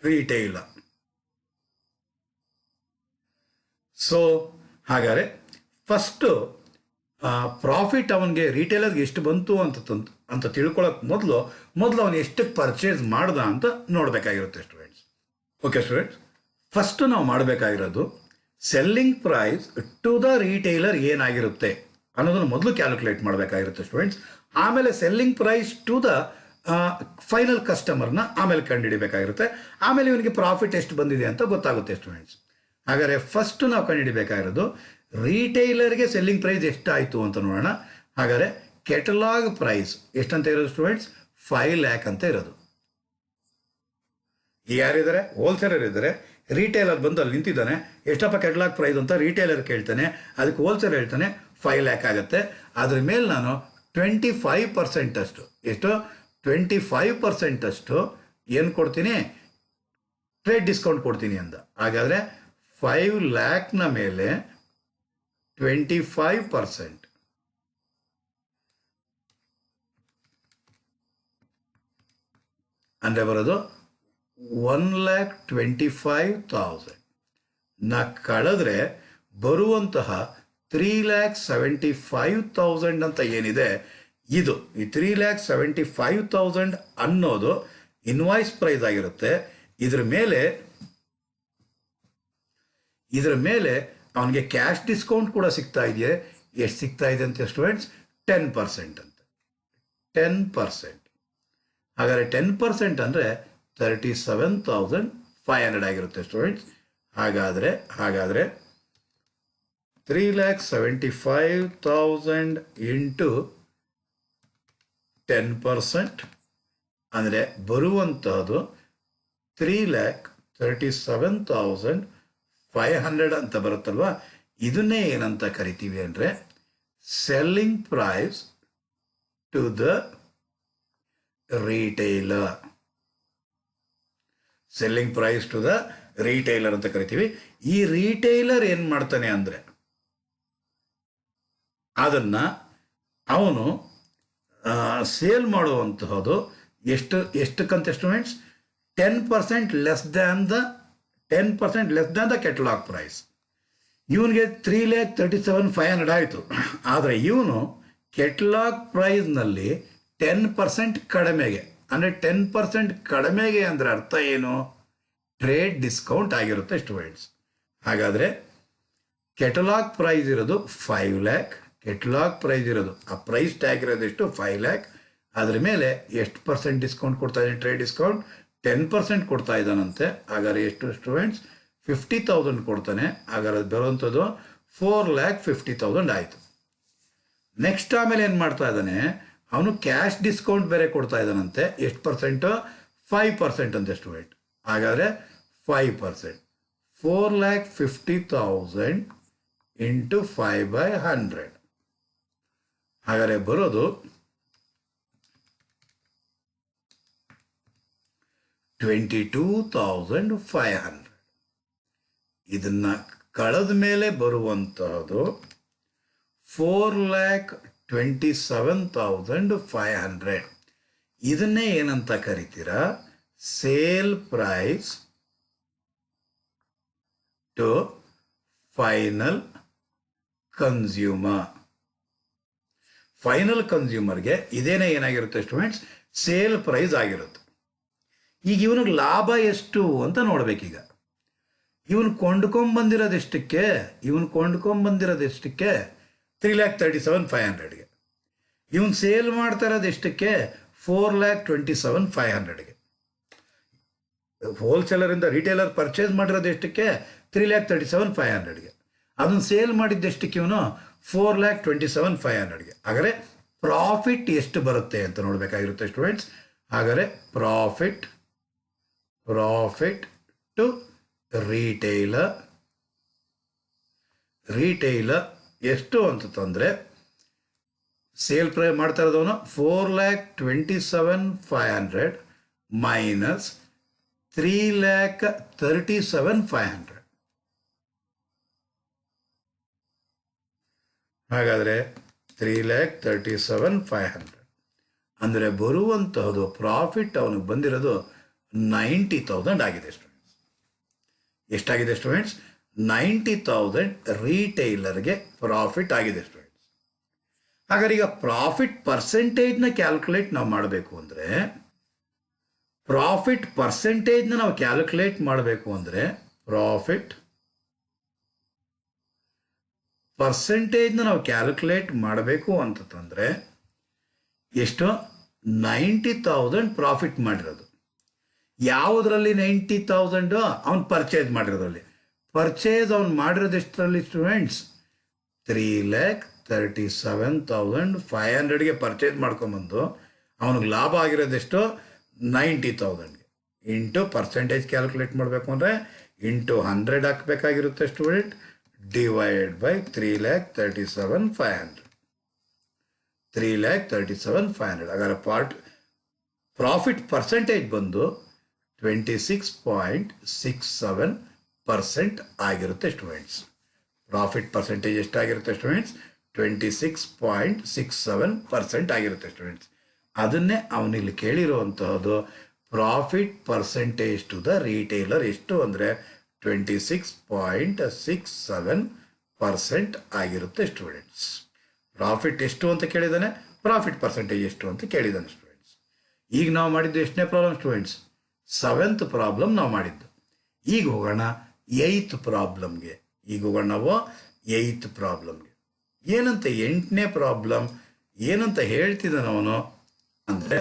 Speaker 1: retailer. So ಹಾಗಾದರೆ ಫಸ್ಟು ಪ್ರಾಫಿಟ್ ಅವನಿಗೆ ರಿಟೇಲರ್ಗೆ ಎಷ್ಟು ಬಂತು ಅಂತ ತಿಳ್ಕೊಳ್ಳೋಕೆ ಮೊದಲು ಅವನು ಎಷ್ಟಕ್ಕೆ ಪರ್ಚೇಸ್ ಮಾಡ್ದ ಅಂತ ನೋಡಬೇಕಾಗಿರುತ್ತೆ ಸ್ಟೂಡೆಂಟ್ಸ್. ಓಕೆ ಸ್ಟೂಡೆಂಟ್ಸ್, ಫಸ್ಟು ನಾವು ಮಾಡಬೇಕಾಗಿರೋದು selling price to the retailer ಏನಾಗಿರುತ್ತೆ ಅನ್ನೋದನ್ನು ಮೊದಲು ಕ್ಯಾಲ್ಕುಲೇಟ್ ಮಾಡಬೇಕಾಗಿರುತ್ತೆ ಸ್ಟೂಡೆಂಟ್ಸ್. ಆಮೇಲೆ selling price to the final ಕಸ್ಟಮರ್ನ ಆಮೇಲೆ ಕಂಡುಹಿಡಿಬೇಕಾಗಿರುತ್ತೆ. ಆಮೇಲೆ ಇವನಿಗೆ ಪ್ರಾಫಿಟ್ ಎಷ್ಟು ಬಂದಿದೆ ಅಂತ ಗೊತ್ತಾಗುತ್ತೆ ಸ್ಟೂಡೆಂಟ್ಸ್. ಹಾಗಾದರೆ ಫಸ್ಟು ನಾವು ಕಂಡುಹಿಡಿಬೇಕಾಗಿರೋದು ರಿಟೇಲರ್ಗೆ ಸೆಲ್ಲಿಂಗ್ ಪ್ರೈಸ್ ಎಷ್ಟಾಯಿತು ಅಂತ ನೋಡೋಣ. ಹಾಗಾದರೆ ಕೆಟಲಾಗ್ ಪ್ರೈಸ್ ಎಷ್ಟಂತ ಇರೋದು ಸ್ಟೂಡೆಂಟ್ಸ್? 5 lakh ಅಂತ ಇರೋದು. ಯಾರಿದ್ದಾರೆ? ಹೋಲ್ಸೇಲರ್ ಇದ್ದಾರೆ. ರಿಟೇಲರ್ ಬಂದು ಅಲ್ಲಿ ನಿಂತಿದ್ದಾನೆ. ಎಷ್ಟಪ್ಪ ಕೆಟಲಾಗ್ ಪ್ರೈಸ್ ಅಂತ ರಿಟೇಲರ್ ಕೇಳ್ತಾನೆ. ಅದಕ್ಕೆ ಹೋಲ್ಸೇಲರ್ ಹೇಳ್ತಾನೆ 5 lakh ಆಗುತ್ತೆ. ಅದ್ರ ಮೇಲೆ ನಾನು 25% ಅಷ್ಟು, ಎಷ್ಟು 25% ಅಷ್ಟು ಏನು ಕೊಡ್ತೀನಿ? ಟ್ರೇಡ್ ಡಿಸ್ಕೌಂಟ್ ಕೊಡ್ತೀನಿ ಅಂದ. ಹಾಗಾದರೆ 5 lakhನ ಮೇಲೆ 25% ಅಂದರೆ ಬರೋದು 1,25,000 ನ ಕಳೆದ್ರೆ ಬರುವಂತಹ 3,75,000 ಅಂತ ಏನಿದೆ, ಇದು ಈ 3,75,000 ಅನ್ನೋದು ಇನ್ವಾಯ್ಸ್ ಪ್ರೈಸ್ ಆಗಿರುತ್ತೆ. ಇದರ ಮೇಲೆ ಅವನಿಗೆ ಕ್ಯಾಶ್ ಡಿಸ್ಕೌಂಟ್ ಕೂಡ ಸಿಗ್ತಾ ಇದೆಯೇ. ಎಷ್ಟು ಸಿಗ್ತಾ ಇದೆ ಅಂತ ಸ್ಟೂಡೆಂಟ್ಸ್? 10% ಅಂತ. 10%. ಹಾಗಾದರೆ 10% ಅಂದರೆ 37,500 ಆಗಿರುತ್ತೆ ಸ್ಟೂಡೆಂಟ್ಸ್. ಹಾಗಾದರೆ 3,75,000 ಇಂಟು 10% ಅಂದರೆ ಬರುವಂತಹದ್ದು 3,37,500 ಅಂತ ಬರುತ್ತಲ್ವ. ಇದನ್ನೇ ಏನಂತ ಕರಿತೀವಿ ಅಂದರೆ selling price to the retailer. Selling price to the retailer ಅಂತ ಕರಿತೀವಿ. ಈ ರೀಟೈಲರ್ ಏನು ಮಾಡ್ತಾನೆ ಅಂದರೆ ಅದನ್ನು ಅವನು ಸೇಲ್ ಮಾಡುವಂತಹದ್ದು ಎಷ್ಟಕ್ಕಂತ estimates 10% less than the catalogue price. ಇವನಿಗೆ 3,37,500 ಆಯಿತು. ಆದರೆ ಇವನು ಕೆಟಲಾಗ್ ಪ್ರೈಸ್ನಲ್ಲಿ 10% ಕಡಿಮೆಗೆ, ಅಂದರೆ 10% ಕಡಿಮೆಗೆ ಅಂದರೆ ಅರ್ಥ ಏನು? ಟ್ರೇಡ್ ಡಿಸ್ಕೌಂಟ್ ಆಗಿರುತ್ತೆ ಸ್ಟೂಡೆಂಟ್ಸ್. ಹಾಗಾದರೆ ಕೆಟಲಾಗ್ ಪ್ರೈಸ್ ಇರೋದು 5 ಲ್ಯಾಕ್, ಕೆಟಲಾಗ್ ಪ್ರೈಸ್ ಇರೋದು ಆ ಪ್ರೈಸ್ ಟ್ಯಾಗ್ ಇರೋದು ಎಷ್ಟು? 5 ಲ್ಯಾಕ್. ಅದ್ರ ಮೇಲೆ ಎಷ್ಟು ಪರ್ಸೆಂಟ್ ಡಿಸ್ಕೌಂಟ್ ಕೊಡ್ತಾ ಇದ್ದಾನೆ? ಟ್ರೇಡ್ ಡಿಸ್ಕೌಂಟ್ 10% ಕೊಡ್ತಾ ಇದ್ದಾನಂತೆ. ಹಾಗಾದ್ರೆ ಎಷ್ಟು ಸ್ಟೂಡೆಂಟ್ಸ್? 50,000 ಕೊಡ್ತಾನೆ. ಹಾಗಾದ್ರೆ ಅದು ಬರುವಂಥದ್ದು 4,50,000 ಆಯಿತು. ನೆಕ್ಸ್ಟ್ ಆಮೇಲೆ ಏನು ಮಾಡ್ತಾ ಇದ್ದಾನೆ ಅವನು? ಕ್ಯಾಶ್ ಡಿಸ್ಕೌಂಟ್ ಬೇರೆ ಕೊಡ್ತಾ ಇದ್ದಾನಂತೆ. ಎಷ್ಟು ಪರ್ಸೆಂಟು? 5% ಅಂತೆ ಸ್ಟೂಡೆಂಟ್. ಹಾಗಾದರೆ 5%, 4,50,000 ಇಂಟು 5/100. ಹಾಗಾದರೆ ಬರೋದು 22,500. ಇದನ್ನು ಕಳೆದ ಮೇಲೆ ಬರುವಂತಹದ್ದು 4,27,500. ಇದನ್ನೇ ಏನಂತ ಕರಿತೀರಾ? Sale price to final consumer. Final ಕನ್ಸ್ಯೂಮರ್ಗೆ ಇದೇನೇ ಏನಾಗಿರುತ್ತೆ ಸ್ಟೂಡೆಂಟ್ಸ್? ಸೇಲ್ ಪ್ರೈಸ್ ಆಗಿರುತ್ತೆ. ಈಗ ಇವನಿಗೆ ಲಾಭ ಎಷ್ಟು ಅಂತ ನೋಡ್ಬೇಕೀಗ. ಇವನು ಕೊಂಡ್ಕೊಂಬಂದಿರೋದೆಷ್ಟಕ್ಕೆ? 3,37,500ಗೆ. ಇವನು ಸೇಲ್ ಮಾಡ್ತಾ ಇರೋದು ಎಷ್ಟಕ್ಕೆ? 4,27,500ಗೆ. ಹೋಲ್ಸೇಲರಿಂದ ರಿಟೇಲರ್ ಪರ್ಚೇಸ್ ಮಾಡಿರೋದು ಎಷ್ಟಕ್ಕೆ? 3,37,500ಗೆ. ಅದನ್ನು ಸೇಲ್ ಮಾಡಿದ್ದೆಷ್ಟಕ್ಕೆ ಇವನು? 4,27,500ಗೆ. ಹಾಗಾದರೆ ಪ್ರಾಫಿಟ್ ಎಷ್ಟು ಬರುತ್ತೆ ಅಂತ ನೋಡಬೇಕಾಗಿರುತ್ತೆ ಸ್ಟೂಡೆಂಟ್ಸ್. ಹಾಗಾದರೆ ಪ್ರಾಫಿಟ್ ಟು ರಿಟೈಲರ್ ಎಷ್ಟು ಅಂತಂದರೆ, ಸೇಲ್ ಪ್ರೈಸ್ ಮಾಡ್ತಾ ಇರೋದವನು 4,27,500 ಮೈನಸ್ 3,37,500. ಹಾಗಾದರೆ 3,37,500 ಅಂದರೆ ಬರುವಂತಹದ್ದು ಪ್ರಾಫಿಟ್ ಅವನಿಗೆ ಬಂದಿರೋದು 90,000 ಆಗಿದೆ ಸ್ಟೂಡೆಂಟ್ಸ್. ಎಷ್ಟಾಗಿದೆ ಸ್ಟೂಡೆಂಟ್ಸ್? 90,000 ರೀಟೈಲರ್ಗೆ ಪ್ರಾಫಿಟ್ ಆಗಿದೆ ಸ್ಟೂಡೆಂಟ್ಸ್. ಹಾಗಾದ್ರೆ ಈಗ ಪ್ರಾಫಿಟ್ ಪರ್ಸೆಂಟೇಜ್ನ ಕ್ಯಾಲ್ಕುಲೇಟ್ ನಾವು ಮಾಡಬೇಕು ಅಂದರೆ, ಪ್ರಾಫಿಟ್ ಪರ್ಸೆಂಟೇಜ್ನ ನಾವು ಕ್ಯಾಲ್ಕುಲೇಟ್ ಮಾಡಬೇಕು ಅಂತಂದರೆ ಎಷ್ಟು? 90,000 ಪ್ರಾಫಿಟ್ ಮಾಡಿರೋದು. ಯಾವುದರಲ್ಲಿ 90,000? ಅವನು ಪರ್ಚೇಸ್ ಮಾಡಿರೋದ್ರಲ್ಲಿ. ಪರ್ಚೇಸ್ ಅವನು ಮಾಡಿರೋದು ಎಷ್ಟರಲ್ಲಿ ಸ್ಟೂಡೆಂಟ್ಸ್? 3,37,500ಗೆ ಪರ್ಚೇಸ್ ಮಾಡ್ಕೊಂಬಂದು ಅವನಿಗೆ ಲಾಭ ಆಗಿರೋದೆಷ್ಟು? 90,000ಗೆ. ಇಂಟು ಪರ್ಸೆಂಟೇಜ್ ಕ್ಯಾಲ್ಕುಲೇಟ್ ಮಾಡಬೇಕು ಅಂದರೆ ಇಂಟು 100 ಹಾಕಬೇಕಾಗಿರುತ್ತೆ ಸ್ಟೂಡೆಂಟ್, ಡಿವೈಡ್ ಬೈ 3,37,500. 3,37,500. ಹಾಗಾದ್ರೆ ಪ್ರಾಫಿಟ್ ಪರ್ಸೆಂಟೇಜ್ ಬಂದು 26.67% ಆಗಿರುತ್ತೆ ಸ್ಟೂಡೆಂಟ್ಸ್. ಪ್ರಾಫಿಟ್ ಪರ್ಸೆಂಟೇಜ್ ಎಷ್ಟಾಗಿರುತ್ತೆ ಸ್ಟೂಡೆಂಟ್ಸ್? 26.67% ಆಗಿರುತ್ತೆ ಸ್ಟೂಡೆಂಟ್ಸ್. ಅದನ್ನೇ ಅವನಿಲ್ಲಿ ಕೇಳಿರುವಂತಹದ್ದು profit percentage to the retailer ಎಷ್ಟು ಅಂದರೆ 26.67% ಆಗಿರುತ್ತೆ ಸ್ಟೂಡೆಂಟ್ಸ್. ಪ್ರಾಫಿಟ್ ಎಷ್ಟು ಅಂತ ಕೇಳಿದ್ದಾನೆ, ಪ್ರಾಫಿಟ್ ಪರ್ಸೆಂಟೇಜ್ ಎಷ್ಟು ಅಂತ ಕೇಳಿದ್ದಾನೆ ಸ್ಟೂಡೆಂಟ್ಸ್. ಈಗ ನಾವು ಮಾಡಿದ್ದು ಎಷ್ಟನೇ ಪ್ರಾಬ್ಲಮ್ ಸ್ಟೂಡೆಂಟ್ಸ್? 7th ಪ್ರಾಬ್ಲಮ್ ನಾವು ಮಾಡಿದ್ದು. ಈಗ ಹೋಗೋಣ 8th ಪ್ರಾಬ್ಲಮ್ಗೆ. ಏನಂತ 8ನೇ ಪ್ರಾಬ್ಲಮ್ ಏನಂತ ಹೇಳ್ತಿದ್ದಾನೆ ಅವನು ಅಂದರೆ,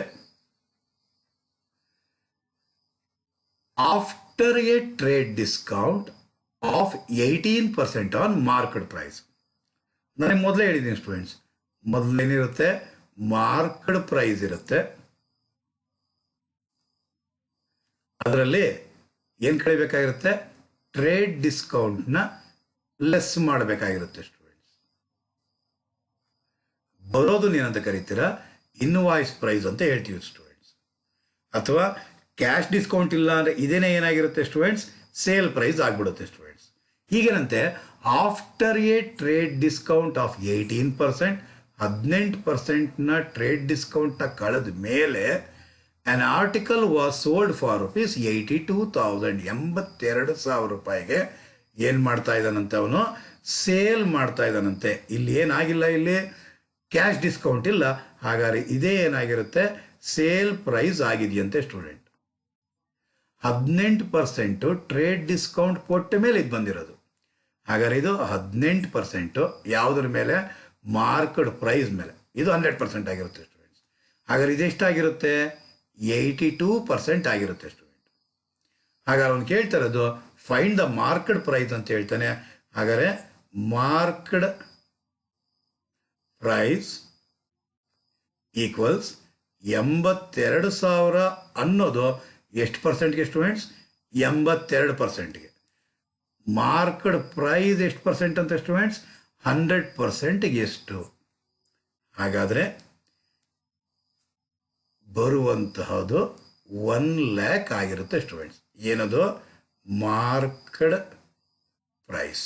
Speaker 1: after a trade discount of 18% on market price. ನನಗೆ ಮೊದಲೇ ಹೇಳಿದ್ದೀನಿ ಸ್ಟೂಡೆಂಟ್ಸ್, ಮೊದಲೇನಿರುತ್ತೆ? ಮಾರ್ಕೆಟ್ ಪ್ರೈಸ್ ಇರುತ್ತೆ. ಅದರಲ್ಲಿ ಏನು ಕಳಿಬೇಕಾಗಿರುತ್ತೆ? ಟ್ರೇಡ್ ಡಿಸ್ಕೌಂಟ್ನ ಲೆಸ್ ಮಾಡಬೇಕಾಗಿರುತ್ತೆ ಸ್ಟೂಡೆಂಟ್ಸ್. ಬರೋದು ಏನಂತ ಕರಿತೀರಾ? ಇನ್ವಾಯ್ಸ್ ಪ್ರೈಸ್ ಅಂತ ಹೇಳ್ತೀವಿ ಸ್ಟೂಡೆಂಟ್ಸ್. ಅಥವಾ ಕ್ಯಾಶ್ ಡಿಸ್ಕೌಂಟ್ ಇಲ್ಲ ಅಂದರೆ ಇದೇನೇ ಏನಾಗಿರುತ್ತೆ ಸ್ಟೂಡೆಂಟ್ಸ್, ಸೇಲ್ ಪ್ರೈಸ್ ಆಗಿಬಿಡುತ್ತೆ ಸ್ಟೂಡೆಂಟ್ಸ್. ಹೀಗೇನಂತೆ after a trade discount of 18%, 18%ನ ಟ್ರೇಡ್ ಡಿಸ್ಕೌಂಟ್ನ ಕಳೆದ ಮೇಲೆ an article was sold for ₹82,000, 82,000 ರೂಪಾಯಿಗೆ ಏನು ಮಾಡ್ತಾ ಇದ್ದಾನಂತೆ, ಅವನು ಸೇಲ್ ಮಾಡ್ತಾ ಇದ್ದಾನಂತೆ. ಇಲ್ಲಿ ಏನಾಗಿಲ್ಲ, ಇಲ್ಲಿ ಕ್ಯಾಶ್ ಡಿಸ್ಕೌಂಟ್ ಇಲ್ಲ. ಹಾಗಾದ್ರೆ ಇದೇ ಏನಾಗಿರುತ್ತೆ, ಸೇಲ್ ಪ್ರೈಸ್ ಆಗಿದೆಯಂತೆ ಸ್ಟೂಡೆಂಟ್. 18% ಟ್ರೇಡ್ ಡಿಸ್ಕೌಂಟ್ ಕೊಟ್ಟ ಮೇಲೆ ಇದು ಬಂದಿರೋದು. ಹಾಗಾದ್ರೆ ಇದು 18% ಯಾವುದ್ರ ಮೇಲೆ, ಮಾರ್ಕೆಟ್ ಪ್ರೈಸ್ ಮೇಲೆ. ಇದು 100% ಆಗಿರುತ್ತೆ ಸ್ಟೂಡೆಂಟ್ಸ್. ಹಾಗಾದ್ರೆ ಇದೆಷ್ಟಾಗಿರುತ್ತೆ, 82% ಆಗಿರುತ್ತೆ ಸ್ಟೂಡೆಂಟ್. ಹಾಗಾದ್ರೆ ಅವನು ಕೇಳ್ತಾ ಇರೋದು ಫೈಂಡ್ ದ ಮಾರ್ಕೆಟ್ ಪ್ರೈಸ್ ಅಂತ ಹೇಳ್ತಾನೆ. ಹಾಗಾದ್ರೆ ಮಾರ್ಕೆಟ್ ಪ್ರೈಸ್ ಈಕ್ವಲ್ಸ್ 82,000 ಅನ್ನೋದು ಎಷ್ಟು ಪರ್ಸೆಂಟ್ಗೆ ಸ್ಟೂಡೆಂಟ್ಸ್, 82%ಗೆ. ಮಾರ್ಕೆಟ್ ಪ್ರೈಸ್ ಎಷ್ಟು ಪರ್ಸೆಂಟ್ ಅಂತ ಸ್ಟೂಡೆಂಟ್ಸ್, 100%ಗೆ ಎಷ್ಟು. ಹಾಗಾದರೆ ಬರುವಂತಹದ್ದು 1,00,000 ಆಗಿರುತ್ತೆ ಸ್ಟೂಡೆಂಟ್ಸ್. ಏನದು, ಮಾರ್ಕೆಟ್ ಪ್ರೈಸ್.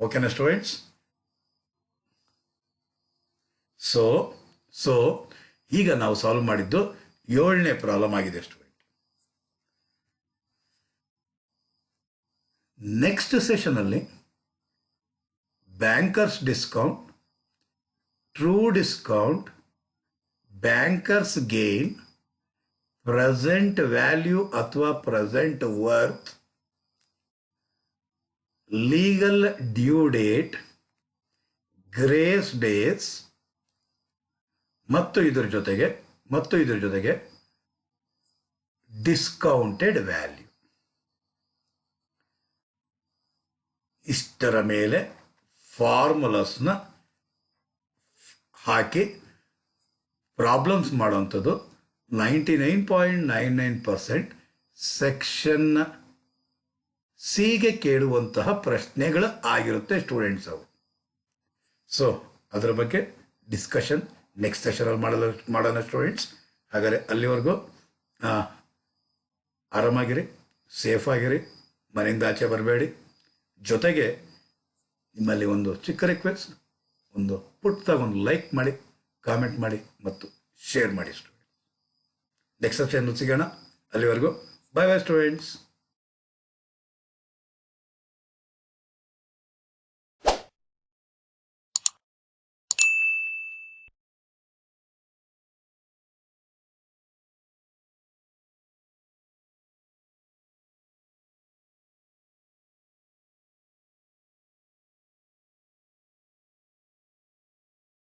Speaker 1: ಓಕೆನಾ ಸ್ಟೂಡೆಂಟ್ಸ್? ಸೊ ಈಗ ನಾವು ಸಾಲ್ವ್ ಮಾಡಿದ್ದು 7ನೇ ಪ್ರಾಬ್ಲಮ್ ಆಗಿದೆ ಸ್ಟೂಡೆಂಟ್. ನೆಕ್ಸ್ಟ್ ಸೆಷನಲ್ಲಿ banker's discount, true discount, banker's gain, present value ಅಥವಾ present worth, legal due date, grace days ಮತ್ತು ಇದರ ಜೊತೆಗೆ ಡಿಸ್ಕೌಂಟೆಡ್ ವ್ಯಾಲ್ಯೂ, ಇಷ್ಟರ ಮೇಲೆ ಫಾರ್ಮುಲಾಸ್ನ ಹಾಕಿ ಪ್ರಾಬ್ಲಮ್ಸ್ ಮಾಡೋವಂಥದ್ದು 99.99% ಸೆಕ್ಷನ್ ಸಿಗೆ ಕೇಳುವಂತಹ ಪ್ರಶ್ನೆಗಳು ಆಗಿರುತ್ತೆ ಸ್ಟೂಡೆಂಟ್ಸ್ ಅವು. ಸೊ ಅದರ ಬಗ್ಗೆ ಡಿಸ್ಕಷನ್ ನೆಕ್ಸ್ಟ್ ಸೆಷನಲ್ಲಿ ಮಾಡೋಣ ಸ್ಟೂಡೆಂಟ್ಸ್. ಹಾಗಾದರೆ ಅಲ್ಲಿವರೆಗೂ ಆರಾಮಾಗಿರಿ, ಸೇಫಾಗಿರಿ, ಮನೆಯಿಂದ ಆಚೆ ಬರಬೇಡಿ. ಜೊತೆಗೆ ನಿಮ್ಮಲ್ಲಿ ಒಂದು ಚಿಕ್ಕ ರಿಕ್ವೆಸ್ಟ್, ಒಂದು ಪುಟ್ಟದಾಗ ಒಂದು ಲೈಕ್ ಮಾಡಿ, ಕಾಮೆಂಟ್ ಮಾಡಿ ಮತ್ತು ಶೇರ್ ಮಾಡಿ ಸ್ಟೂಡೆಂಟ್ಸ್. ನೆಕ್ಸ್ಟ್ ಸೆಷನ್ ಸಿಗೋಣ. ಅಲ್ಲಿವರೆಗೂ ಬಾಯ್ ಬಾಯ್ ಸ್ಟೂಡೆಂಟ್ಸ್.